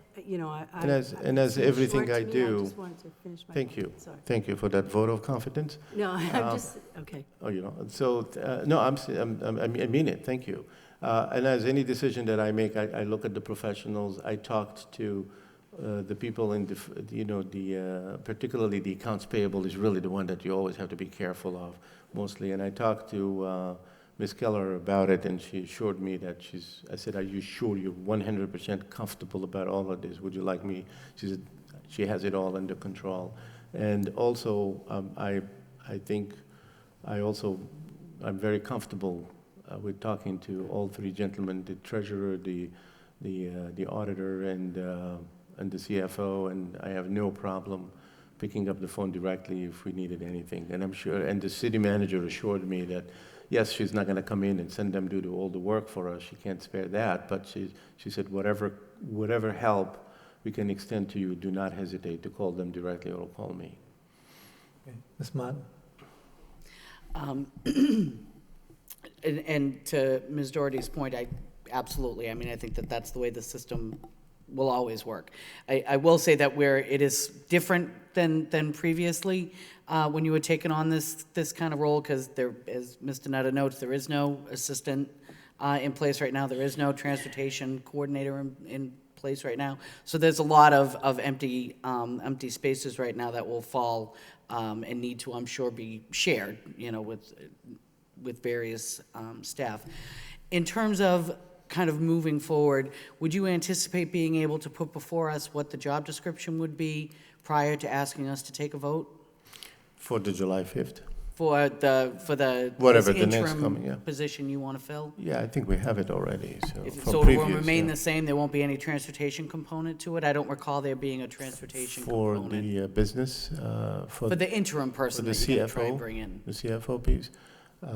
And as everything I do, I just wanted to finish my thank you. comment. Sorry. Thank you for that vote of confidence. No, I'm just, okay. Oh, so, no, I mean it, thank you. And as any decision that I make, I look at the professionals. I talked to the people in particularly the accounts payable is really the one that you always have to be careful of, mostly. And I talked to Ms. Keller about it, and she assured me that I said, are you sure you're 100% comfortable about all of this? Would you like me? She said, she has it all under control. And also, I think I'm very comfortable with talking to all three gentlemen, the treasurer, the auditor, and the CFO, and I have no problem picking up the phone directly if we needed anything. And I'm sure, and the city manager assured me that, yes, she's not going to come in and send them to do all the work for us. She can't spare that, but she said, whatever help we can extend to you, do not hesitate to call them directly or call me. Okay. Ms. Martin? And to Ms. Doherty's point, absolutely, I mean, I think that's the way the system will always work. I will say that where it is different than previously, when you had taken on this kind of role, because there, as Mr. Nutter notes, there is no assistant in place right now. There is no transportation coordinator in place right now. So there's a lot of empty spaces right now that will fall and need to, I'm sure, be shared, with various staff. In terms of kind of moving forward, would you anticipate being able to put before us what the job description would be prior to asking us to take a vote? For the July 5th? For the Whatever this the next interim coming, yeah. position you want to fill? Yeah, I think we have it already, so. from So it will previous, remain yeah. the same, there won't be any transportation component to it? I don't recall there being a transportation For component. the business, For the interim person the that you're going to try and CFO? bring in. the CFO piece.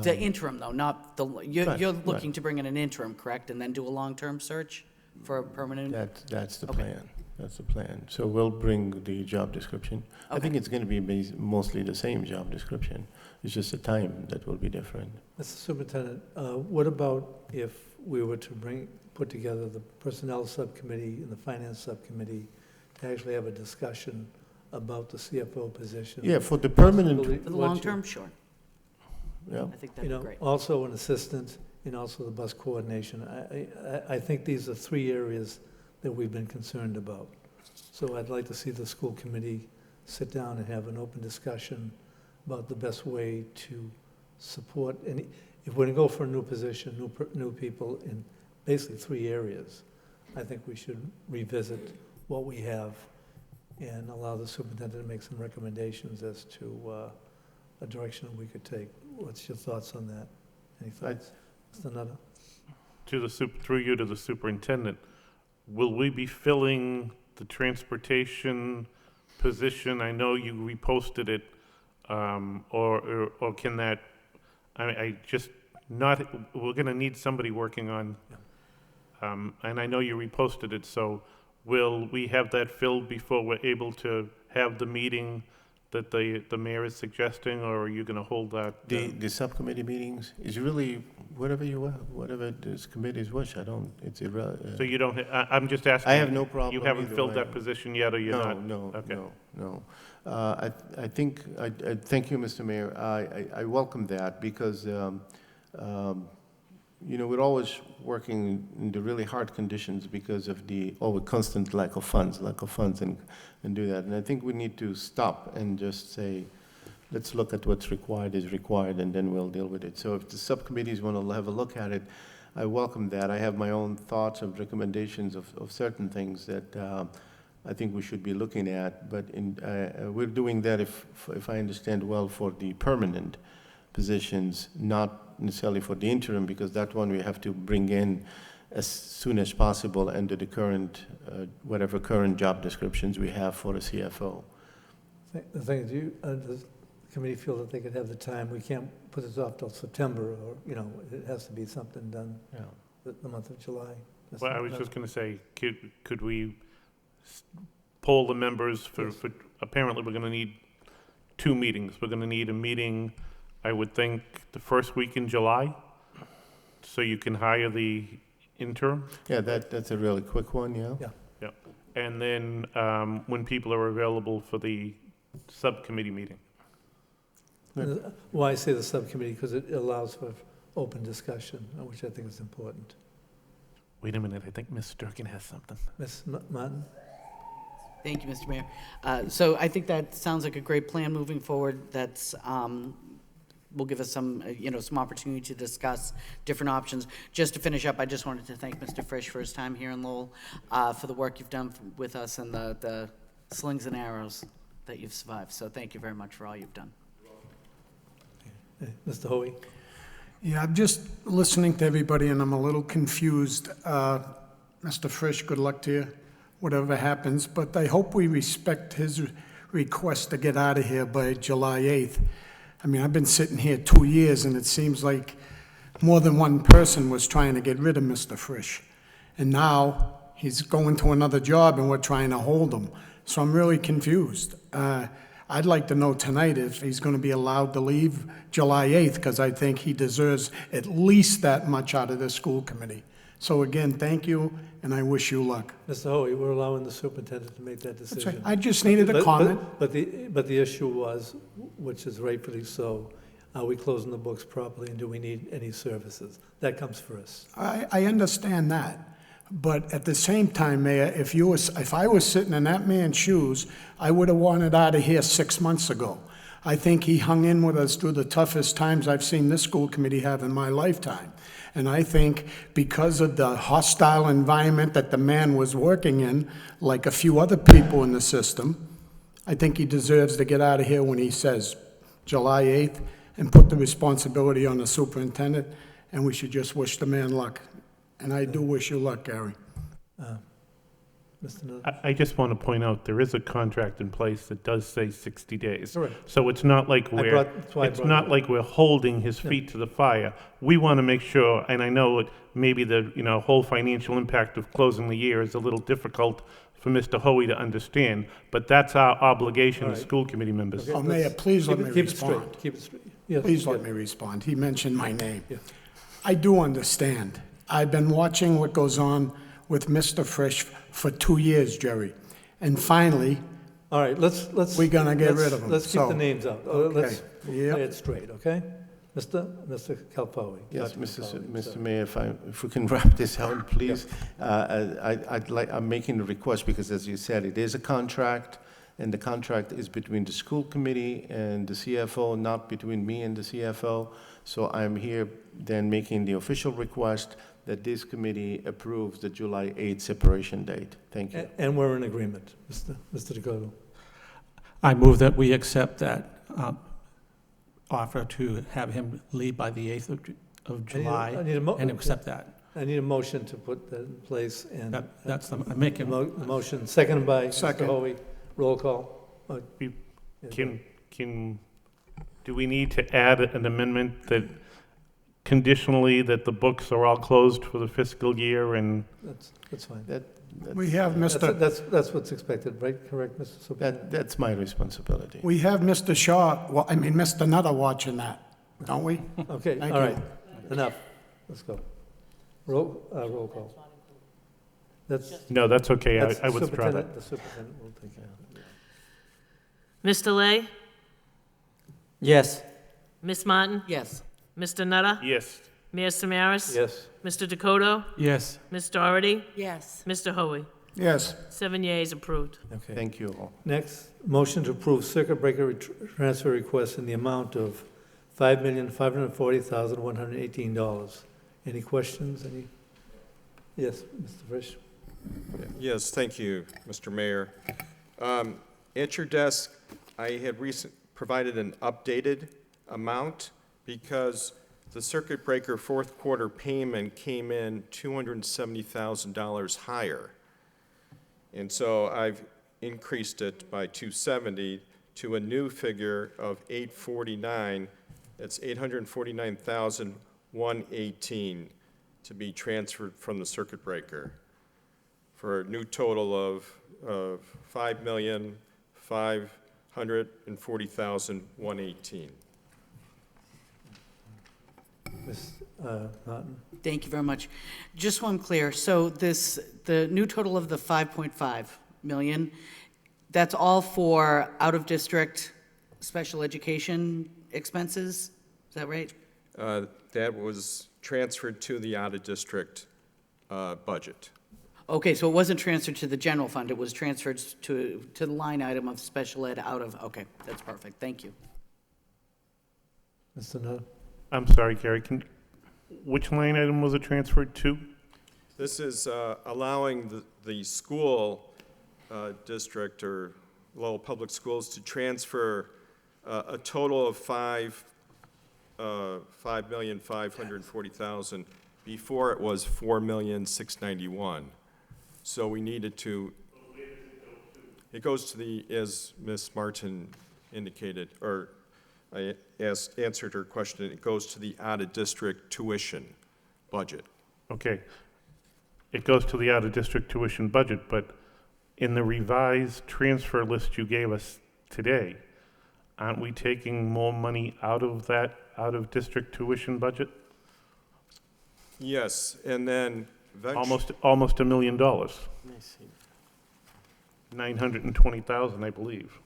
The interim, though, not the, you're Right, looking right. to bring in an interim, correct? And then do a long-term search for a permanent? That's the Okay. plan. That's the plan. So we'll bring the job description. I think Okay. it's going to be mostly the same job description. It's just the time that will be different. Mr. Superintendent, what about if we were to put together the Personnel Subcommittee and the Finance Subcommittee to actually have a discussion about the CFO position? Yeah, for the permanent, For the What you- long-term, sure. yeah. I think that'd be great. Also an assistant and also the bus coordination. I think these are three areas that we've been concerned about. So I'd like to see the school committee sit down and have an open discussion about the best way to support. And if we're going to go for a new position, new people in basically three areas, I think we should revisit what we have and allow the superintendent to make some recommendations as to a direction we could take. What's your thoughts on that? Any thoughts? Mr. Nutter? Through you to the superintendent, will we be filling the transportation position, I know you reposted it, or can that, I just not, we're gonna need somebody working on, and I know you reposted it, so will we have that filled before we're able to have the meeting that the mayor is suggesting, or are you gonna hold that? The subcommittee meetings is really whatever this committees wish. I don't, it's So you don't, I'm just asking. I have no problem You haven't either filled way. that position yet, or you're not? No, Okay. no. I think, I thank you, Mr. Mayor. I welcome that because, you know, we're always working in the really hard conditions because of the constant lack of funds and do that. And I think we need to stop and just say, let's look at what's required is required, and then we'll deal with it. So if the subcommittees want to have a look at it, I welcome that. I have my own thoughts and recommendations of certain things that I think we should be looking at, but we're doing that, if I understand well, for the permanent positions, not necessarily for the interim, because that one we have to bring in as soon as possible under the current, whatever current job descriptions we have for a CFO. The thing is, does the committee feel that they could have the time? We can't put this off till September, or, you know, it has to be something done the month of July. Well, I was just gonna say, could we poll the members for, apparently we're gonna need 2 meetings. We're gonna need a meeting, I would think, the first week in July, so you can hire the interim. Yeah, that's a really quick one, yeah? Yeah. And then, when people are available for the subcommittee meeting. Why I say the subcommittee, because it allows for open discussion, which I think is important. Wait a minute, I think Ms. Durkin has something. Ms. Martin? Thank you, Mr. Mayor. So I think that sounds like a great plan moving forward. That's, will give us some, some opportunity to discuss different options. Just to finish up, I just wanted to thank Mr. Frisch for his time here in Lowell, for the work you've done with us and the slings and arrows that you've survived. So thank you very much for all you've done. Mr. Hoey? Yeah, I'm just listening to everybody, and I'm a little confused. Mr. Frisch, good luck to you, whatever happens, but I hope we respect his request to get out of here by July 8th. I mean, I've been sitting here 2 years, and it seems like more than one person was trying to get rid of Mr. Frisch. And now he's going to another job, and we're trying to hold him. So I'm really confused. I'd like to know tonight if he's going to be allowed to leave July 8th, because I think he deserves at least that much out of the school committee. So again, thank you, and I wish you luck. Mr. Hoey, we're allowing the superintendent to make that That's decision. right. I just needed a comment. But the issue was, which is rightfully so, are we closing the books properly, and do we need any services? That comes first. I understand that. But at the same time, Mayor, if I was sitting in that man's shoes, I would have wanted out of here 6 months ago. I think he hung in with us through the toughest times I've seen this school committee have in my lifetime. And I think because of the hostile environment that the man was working in, like a few other people in the system, I think he deserves to get out of here when he says July 8th and put the responsibility on the superintendent, and we should just wish the man luck. And I do wish you luck, Gary. Mr. Nutter? I just want to point out, there is a contract in place that does say 60 days. Correct. So it's not like that's why I it's brought not it up. like we're holding his feet to the fire. We want to make sure, and I know maybe the, whole financial impact of closing the year is a little difficult for Mr. Hoey to understand, but that's our obligation All as right. school committee members. Okay, Oh, Mayor, please let me keep it straight. respond. Keep it straight. Yes, Please let yeah. me respond. He mentioned my name. Yeah. I do understand. I've been watching what goes on with Mr. Frisch for 2 years, Jerry. And finally, All right, let's. We're gonna get let's- rid of 'em, Let's keep so- the names out. Let's Yep. play it straight, okay? Mr. Kalpoe. Yes, Dr. Kalpoe, Mr. sorry. Mayor, if we can wrap this out, please. I'm making a request because, as you said, it is a contract, and the contract is between the school committee and the CFO, not between me and the CFO. So I'm here then making the official request that this committee approves the July 8th separation date. Thank you. And we're in agreement, Mr. Dakota. I move that we accept that offer to have him leave by the 8th of July I need a and accept that. I need a motion to put that in place, and That's the, I'm making, the motion, seconded by Mr. Second. Hoey. Roll call. Do we need to add an amendment that conditionally that the books are all closed for the fiscal year and? That's fine. We have Mr. That's what's expected, right? Correct, Mr. Superintendent? That's my responsibility. We have Mr. Shaw, Mr. Nutter watching that, don't we? Okay, Thank all you. right. Enough. Let's go. Roll call. No, that's okay. That's I withdraw that. The superintendent will take care of it. Mr. Lay? Yes. Ms. Martin? Yes. Mr. Nutter? Yes. Mayor Samaras? Yes. Mr. Dakota? Yes. Ms. Doherty? Yes. Mr. Hoey? Yes. 7 yeas, approved. Okay. Thank you all. Next, motion to approve circuit breaker transfer request in the amount of $5,540,118. Any questions? Yes, Mr. Frisch? Yes, thank you, Mr. Mayor. At your desk, I had provided an updated amount because the circuit breaker fourth quarter payment came in $270,000 higher. And so I've increased it by 270 to a new figure of 849. That's 849,118 to be transferred from the circuit breaker for a new total of $5,540,118. Ms. Martin? Thank you very much. Just so I'm clear, so the new total of the 5.5 million, that's all for out-of-district special education expenses? Is that right? That was transferred to the out-of-district budget. Okay, so it wasn't transferred to the general fund, it was transferred to the line item of special ed okay, that's perfect, thank you. Mr. Nutter? I'm sorry, Gary, which line item was it transferred to? This is allowing the school district or Lowell Public Schools to transfer a total of $5,540,000. Before it was $4,691,000. So we needed to. It goes to the, as Ms. Martin indicated, or I answered her question, it goes to the out-of-district tuition budget. Okay. It goes to the out-of-district tuition budget, but in the revised transfer list you gave us today, aren't we taking more money out of that out-of-district tuition budget? Yes, and then eventually. Almost $1 million. 920,000, I believe.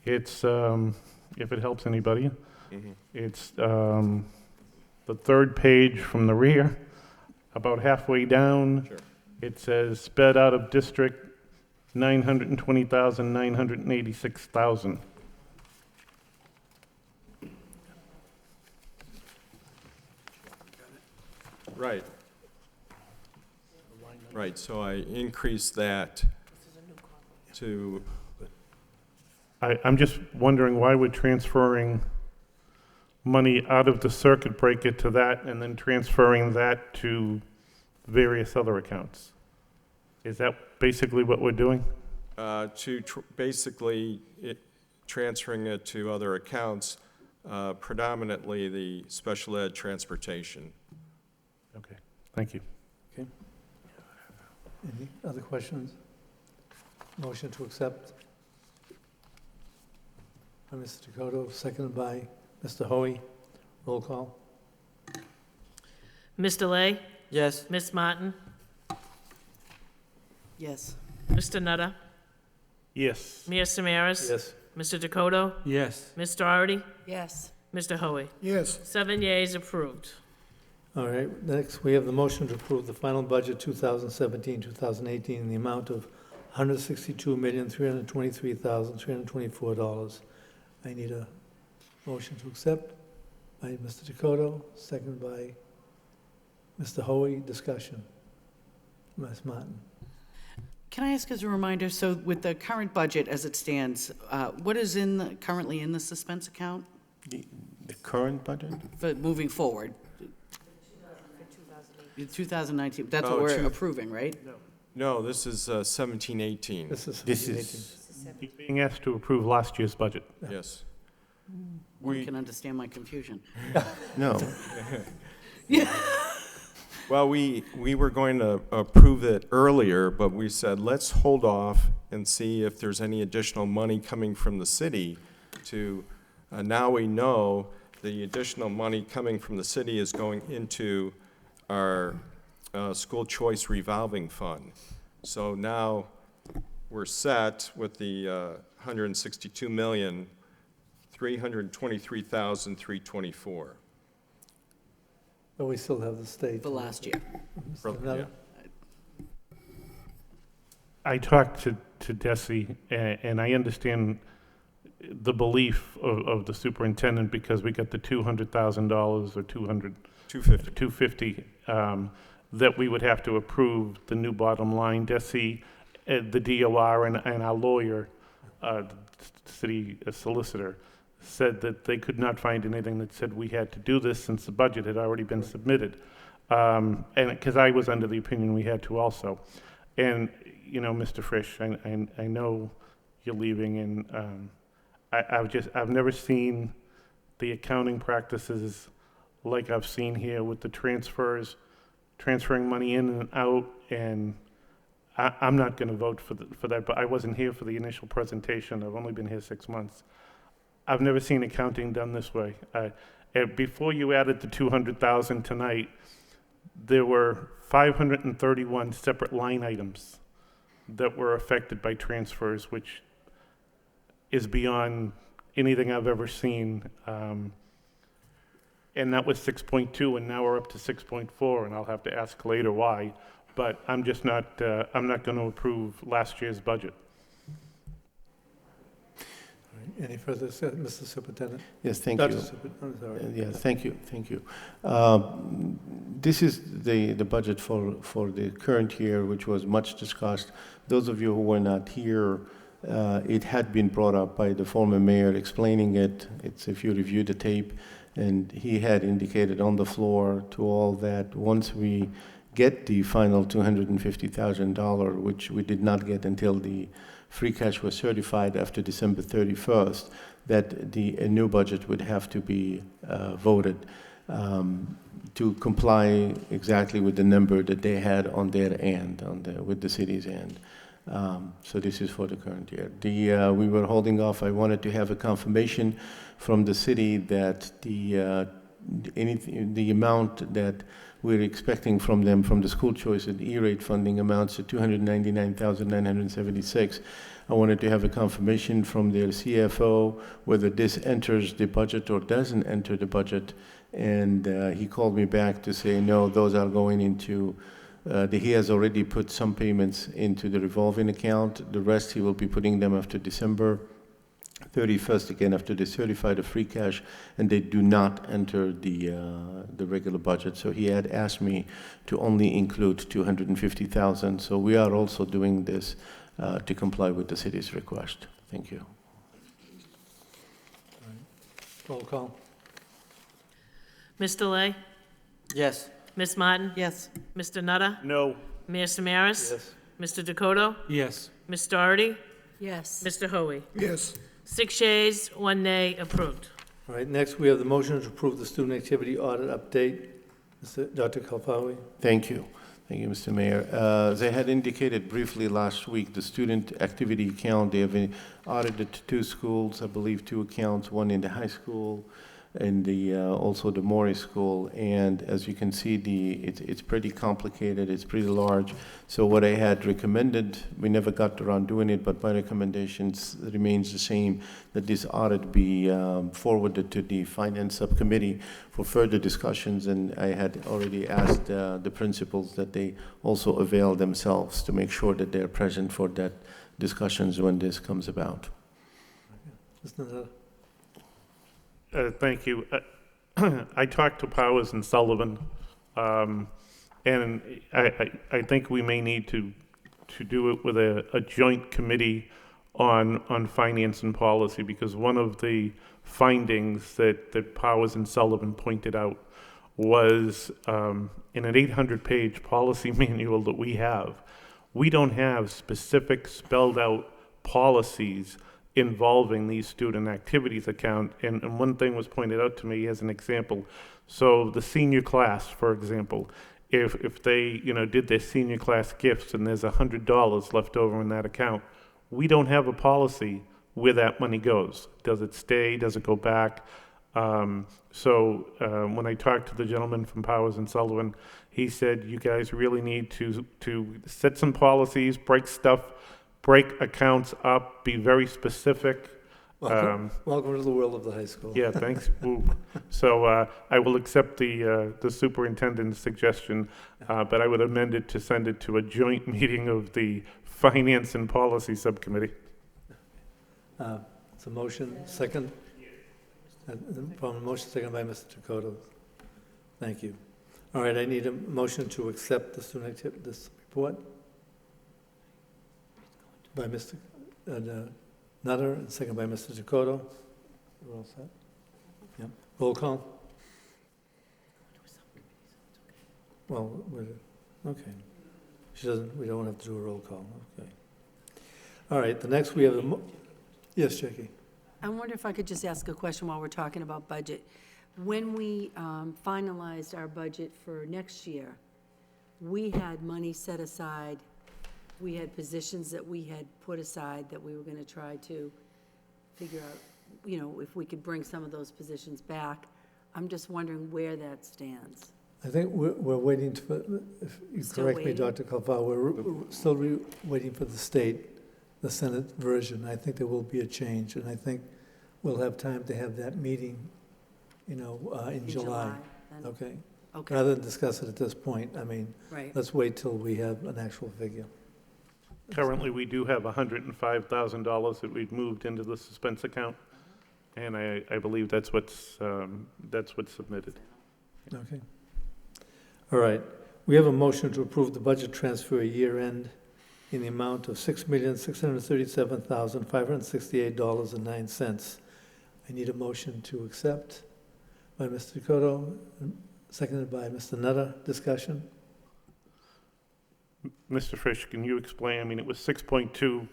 It's, if it helps anybody, it's the third page from the rear, about halfway down. Sure. It says sped out of district, 920,000, 986,000. Right. Right, so I increased that to, I'm just wondering why we're transferring money out of the circuit breaker to that and then transferring that to various other accounts. Is that basically what we're doing? basically transferring it to other accounts, predominantly the special ed transportation. Okay, thank you. Any other questions? Motion to accept by Mr. Dakota, seconded by Mr. Hoey. Roll call. Mr. Lay? Yes. Ms. Martin? Yes. Mr. Nutter? Yes. Mayor Samaras? Yes. Mr. Dakota? Yes. Ms. Doherty? Yes. Mr. Hoey? Yes. 7 yeas, approved. All right, next, we have the motion to approve the final budget 2017-2018 in the amount of $162,323,324. I need a motion to accept by Mr. Dakota, seconded by Mr. Hoey. Discussion. Ms. Martin. Can I ask as a reminder, so with the current budget as it stands, what is currently in the suspense account? The current budget? for moving forward? 2019, that's what Oh, we're approving, right? No, this is 17-18. This is. This is, He's being asked to approve last year's budget. Yes. You can understand my confusion. no, Well, we were going to approve it earlier, but we said, let's hold off and see if there's any additional money coming from the city to, now we know the additional money coming from the city is going into our school choice revolving fund. So now we're set with the $162,323,324. But we still have the state. For last year. Another- I talked to Desi, and I understand the belief of the superintendent because we got the $200,000 or 250 that we would have to approve the new bottom line. Desi, the DOR, and our lawyer, city solicitor, said that they could not find anything that said we had to do this since the budget had already been submitted. And because I was under the opinion we had to also. And, you know, Mr. Frisch, I know you're leaving, and I've never seen the accounting practices like I've seen here with the transferring money in and out, and I'm not going to vote for that, but I wasn't here for the initial presentation. I've only been here 6 months. I've never seen accounting done this way. Before you added the 200,000 tonight, there were 531 separate line items that were affected by transfers, which is beyond anything I've ever seen. And that was 6.2, and now we're up to 6.4, and I'll have to ask later why. But I'm just not, I'm not going to approve last year's budget. Any further, Mr. Superintendent? yes, thank Dr. you. I'm sorry. Yeah, thank you. This is the budget for the current year, which was much discussed. Those of you who were not here, it had been brought up by the former mayor explaining it. It's if you review the tape, and he had indicated on the floor to all that once we get the final $250,000, which we did not get until the free cash was certified after December 31st, that the new budget would have to be voted to comply exactly with the number that they had on their end, with the city's end. So this is for the current year. We were holding off. I wanted to have a confirmation from the city that the amount that we're expecting from them from the school choice and E-rate funding amounts to $299,976. I wanted to have a confirmation from their CFO whether this enters the budget or doesn't enter the budget. And he called me back to say, no, those are going into, he has already put some payments into the revolving account. The rest he will be putting them after December 31st, again, after they certify the free cash, and they do not enter the regular budget. So he had asked me to only include $250,000. So we are also doing this to comply with the city's request. Thank you. Roll call. Ms. Delay? Yes. Ms. Martin? Yes. Mr. Nutter? No. Mayor Samaras? Yes. Mr. Dakota? Yes. Ms. Doherty? Yes. Mr. Hoey? yes, 6 yeas, 1 nay, approved. All right, next we have the motion to approve the student activity audit update. Dr. Kalfawi? Thank you. Thank you, Mr. Mayor. As I had indicated briefly last week, the student activity account, they have audited 2 schools, I believe 2 accounts, one in the high school and also the Morris School. And as you can see, it's pretty complicated, it's pretty large. So what I had recommended, we never got around doing it, but my recommendations remains the same, that this audit be forwarded to the Finance Subcommittee for further discussions. And I had already asked the principals that they also avail themselves to make sure that they're present for that discussions when this comes about. Mr. Nutter? Thank you. I talked to Powers and Sullivan, and I think we may need to do it with a joint committee on finance and policy, because one of the findings that Powers and Sullivan pointed out was in an 800-page policy manual that we don't have specific spelled out policies involving these student activities account. And one thing was pointed out to me as an example. So the senior class, for example, if they, did their senior class gifts and there's $100 left over in that account, we don't have a policy where that money goes. Does it stay? Does it go back? When I talked to the gentleman from Powers and Sullivan, he said, you guys really need to set some policies, break accounts up, be very specific. Welcome to the world of the high school. Yeah, thanks. Ooh. So I will accept the superintendent's suggestion, but I would amend it to send it to a joint meeting of the Finance and Policy Subcommittee. It's a motion, second. From a motion, second by Mr. Dakota. Thank you. All right, I need a motion to accept the student activity, this report by Mr. Nutter, and second by Mr. Dakota. We're all set? Yeah. Roll call? Well, okay. We don't have to do a roll call, okay. All right, the next we have yes, Jackie? I wonder if I could just ask a question while we're talking about budget. When we finalized our budget for next year, we had money set aside, we had positions that we had put aside that we were going to try to figure out, if we could bring some of those positions back. I'm just wondering where that stands. I think we're waiting for, if you Still correct me, waiting? Dr. Calval, we're still waiting for the state, the Senate version. I think there will be a change, and I think we'll have time to have that meeting, in July. Then? Okay? Okay, Rather than discuss it at this point, right. let's wait till we have an actual figure. Currently, we do have $105,000 that we've moved into the suspense account, and I believe that's what's submitted. Okay. All right. We have a motion to approve the budget transfer year-end in the amount of $6,637,568.09. I need a motion to accept by Mr. Dakota, seconded by Mr. Nutter. Discussion? Mr. Fish, can you explain? It was 6.2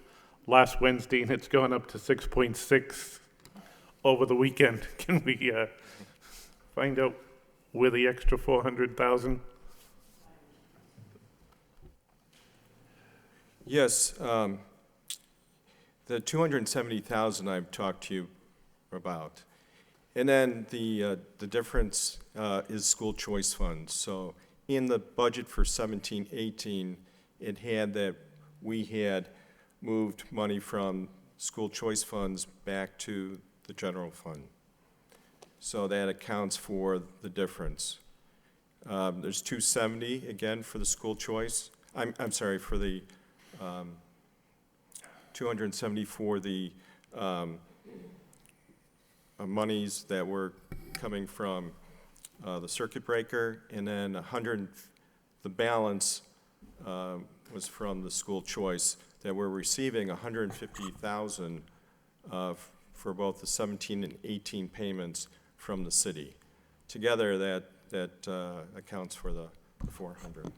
last Wednesday, and it's gone up to 6.6 over the weekend. Can we find out where the extra 400,000? Yes, the 270,000 I've talked to you about. And then the difference is school choice funds. So in the budget for 17-18, it had that we had moved money from school choice funds back to the general fund. So that accounts for the difference. There's 270 again for the school choice. I'm sorry, for the 270 for the monies that were coming from the circuit breaker, and then 100, the balance was from the school choice that we're receiving 150,000 for both the 17 and 18 payments from the city. Together, that accounts for the 400.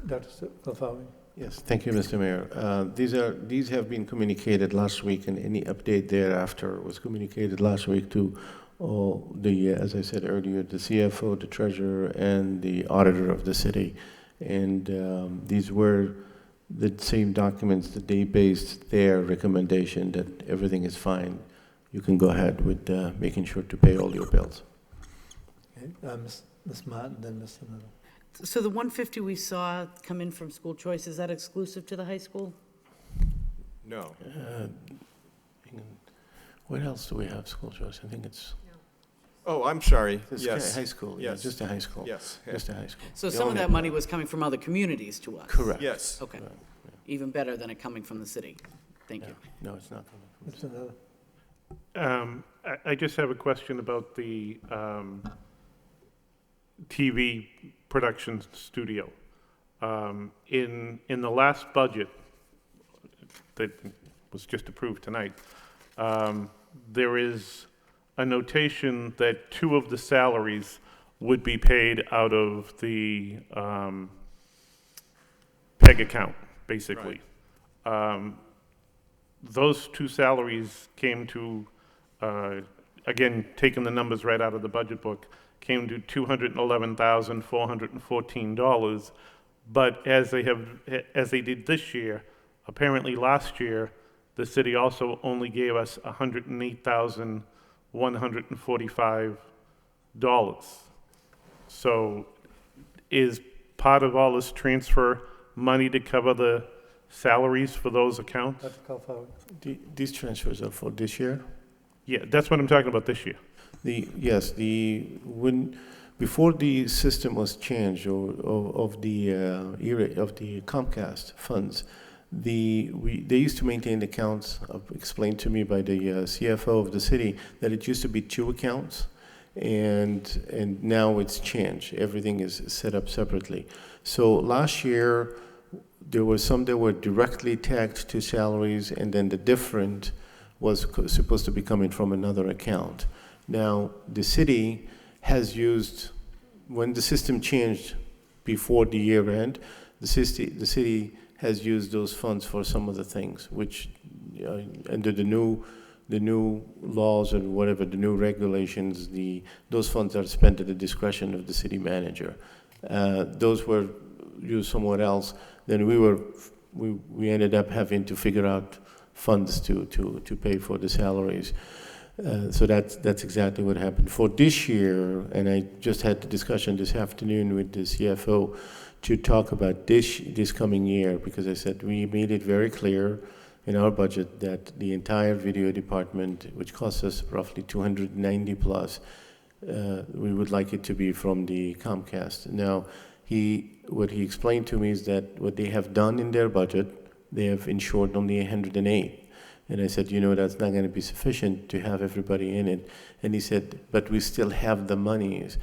Dr. Calfari? Yes, thank you, Mr. Mayor. These have been communicated last week, and any update thereafter was communicated last week to all the, as I said earlier, the CFO, the treasurer, and the auditor of the city. And these were the same documents that they based their recommendation that everything is fine. You can go ahead with making sure to pay all your bills. Okay. Ms. Martin, then Mr. Nutter. So the 150 we saw come in from school choice, is that exclusive to the high school? No. What else do we have, school choice? I think it's Oh, I'm sorry. it's Yes. high school. Yeah, Yes. just a high school. Yes. Just a high school. So The some of only- that money was coming from other communities to us? Correct. Yes. Okay, Correct, even better than it coming from the city. Thank yeah. you. No, it's not. Mr. Nutter? I just have a question about the TV production studio. In the last budget that was just approved tonight. There is a notation that 2 of the salaries would be paid out of the PEG account, basically. Those 2 salaries came to, again, taking the numbers right out of the budget book, came to $211,414. But as they did this year, apparently last year, the city also only gave us $108,145. So is part of all this transfer money to cover the salaries for those accounts? Dr. Calfaro? These transfers are for this year? Yeah, that's what I'm talking about this year. Before the system was changed of the Comcast funds, they used to maintain accounts, explained to me by the CFO of the city, that it used to be 2 accounts, and now it's changed. Everything is set up separately. So last year, there were some that were directly tagged to salaries, and then the different was supposed to be coming from another account. Now, the city has used, when the system changed before the year end, the city has used those funds for some of the things, which under the new laws or whatever, the new regulations, those funds are spent at the discretion of the city manager. Those were used somewhere else. Then we ended up having to figure out funds to pay for the salaries. So that's exactly what happened. For this year, and I just had the discussion this afternoon with the CFO to talk about this coming year, because I said we made it very clear in our budget that the entire video department, which costs us roughly 290 plus, we would like it to be from the Comcast. Now, what he explained to me is that what they have done in their budget, they have insured only 108. And I said, that's not going to be sufficient to have everybody in it. And he said, but we still have the monies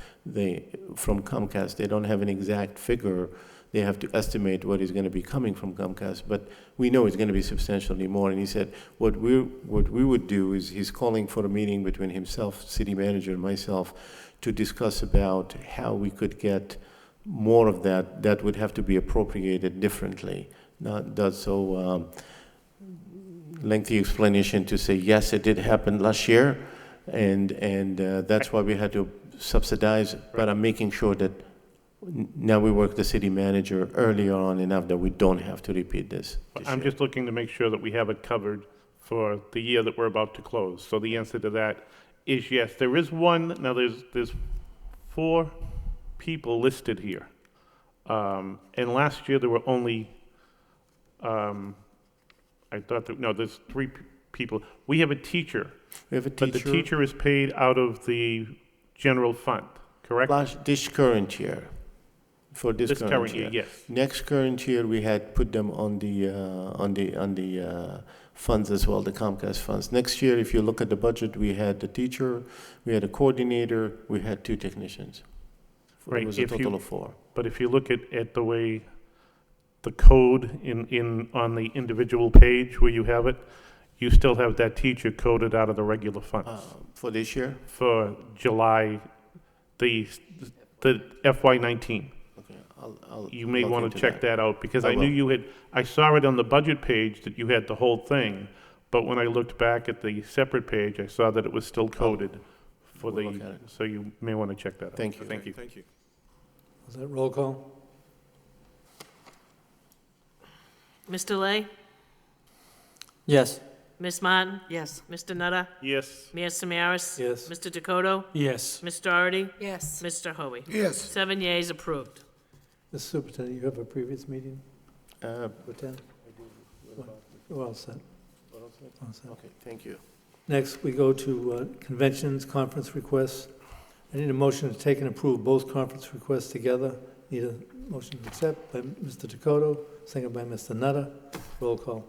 from Comcast. They don't have an exact figure. They have to estimate what is going to be coming from Comcast. But we know it's going to be substantially more. And he said, what we would do is he's calling for a meeting between himself, city manager, and myself to discuss about how we could get more of that. That would have to be appropriated differently. Not does so. Lengthy explanation to say, yes, it did happen last year, and that's why we had to subsidize, but I'm making sure that now we work the city manager earlier on enough that we don't have to repeat this I'm year. just looking to make sure that we have it covered for the year that we're about to close. So the answer to that is yes. There is one, now there's 4 people listed here. And last year there were only, there's 3 people. We have a teacher. We have a But teacher. the teacher is paid out of the general fund, correct? This current year. For this current year. Yes. Next current year, we had put them on the funds as well, the Comcast funds. Next year, if you look at the budget, we had the teacher, we had a coordinator, we had 2 technicians. Right, It was a total of 4. But if you look at the way the code on the individual page where you have it, you still have that teacher coded out of the regular funds. For this year? For July, the FY19. Okay, You may look want into to check that out, because I I knew will. you had, I saw it on the budget page that you had the whole thing, but when I looked back at the separate page, I saw that it was still coded for We'll look at it. so you may want to check that out. Thank you. Thank you. Thank you. Was that roll call? Mr. Lay? Yes. Ms. Martin? Yes. Mr. Nutter? Yes. Mayor Samaras? Yes. Mr. Dakota? Yes. Ms. Doherty? Yes. Mr. Hoey? Yes. 7 yeas, approved. Mr. Superintendent, you have a previous meeting Uh, to attend? We're all set. All set. Okay, thank you. Next, we go to conventions, conference requests. I need a motion to take and approve both conference requests together. Need a motion to accept by Mr. Dakota, second by Mr. Nutter. Roll call.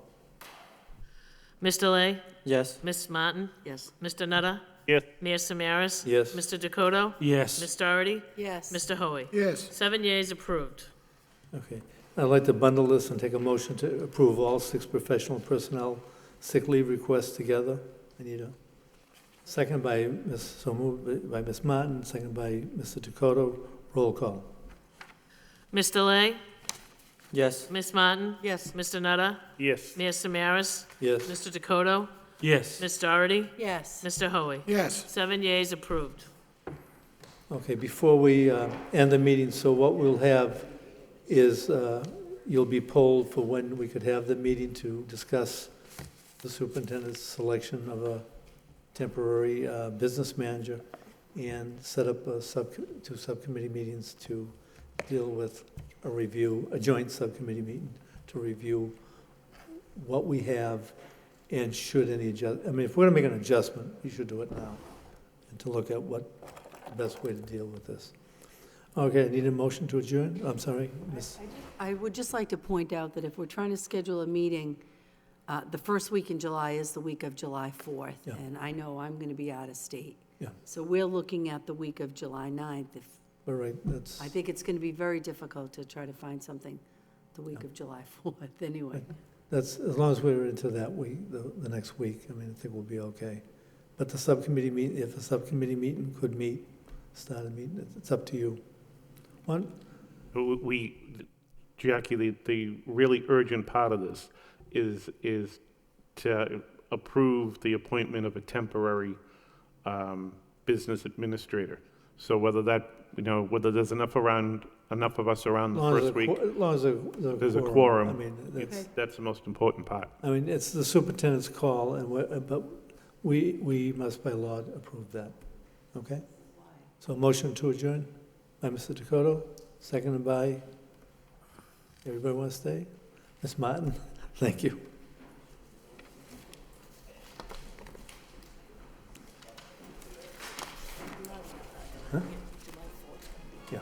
Mr. Lay? Yes. Ms. Martin? Yes. Mr. Nutter? Yes. Mayor Samaras? Yes. Mr. Dakota? Yes. Ms. Doherty? Yes. Mr. Hoey? Yes. 7 yeas, approved. Okay. I'd like to bundle this and take a motion to approve all 6 professional personnel sick leave requests together. I need a second by so moved by Ms. Martin, second by Mr. Dakota. Roll call. Ms. Delay? Yes. Ms. Martin? Yes. Mr. Nutter? Yes. Mayor Samaras? Yes. Mr. Dakota? Yes. Ms. Doherty? Yes. Mr. Hoey? Yes. 7 yeas, approved. Okay, before we end the meeting, so what we'll have is you'll be polled for when we could have the meeting to discuss the superintendent's selection of a temporary business manager and set up two subcommittee meetings to deal with a joint subcommittee meeting to review what we have and should any if we're gonna make an adjustment, we should do it now, and to look at what the best way to deal with this. Okay, I need a motion to adjourn. I'm sorry, Ms. I would just like to point out that if we're trying to schedule a meeting, the first week in July is the week of July 4th. Yeah. And I know I'm going to be out of state. Yeah. So we're looking at the week of July 9th. All right, that's, I think it's going to be very difficult to try to find something the week of July 4th, anyway. as long as we're into that week, the next week, I think we'll be okay. But the subcommittee meeting, if a subcommittee meeting could meet, start a meeting, it's up to you. One, Jackie, the really urgent part of this is to approve the appointment of a temporary business administrator. So whether there's enough of us around the first week, as long as there's a quorum. That's, That's the most important part. it's the superintendent's call, but we must by law approve that, okay? So motion to adjourn by Mr. Dakota, seconded by, everybody want to stay? Ms. Martin, thank you. Huh? Yeah.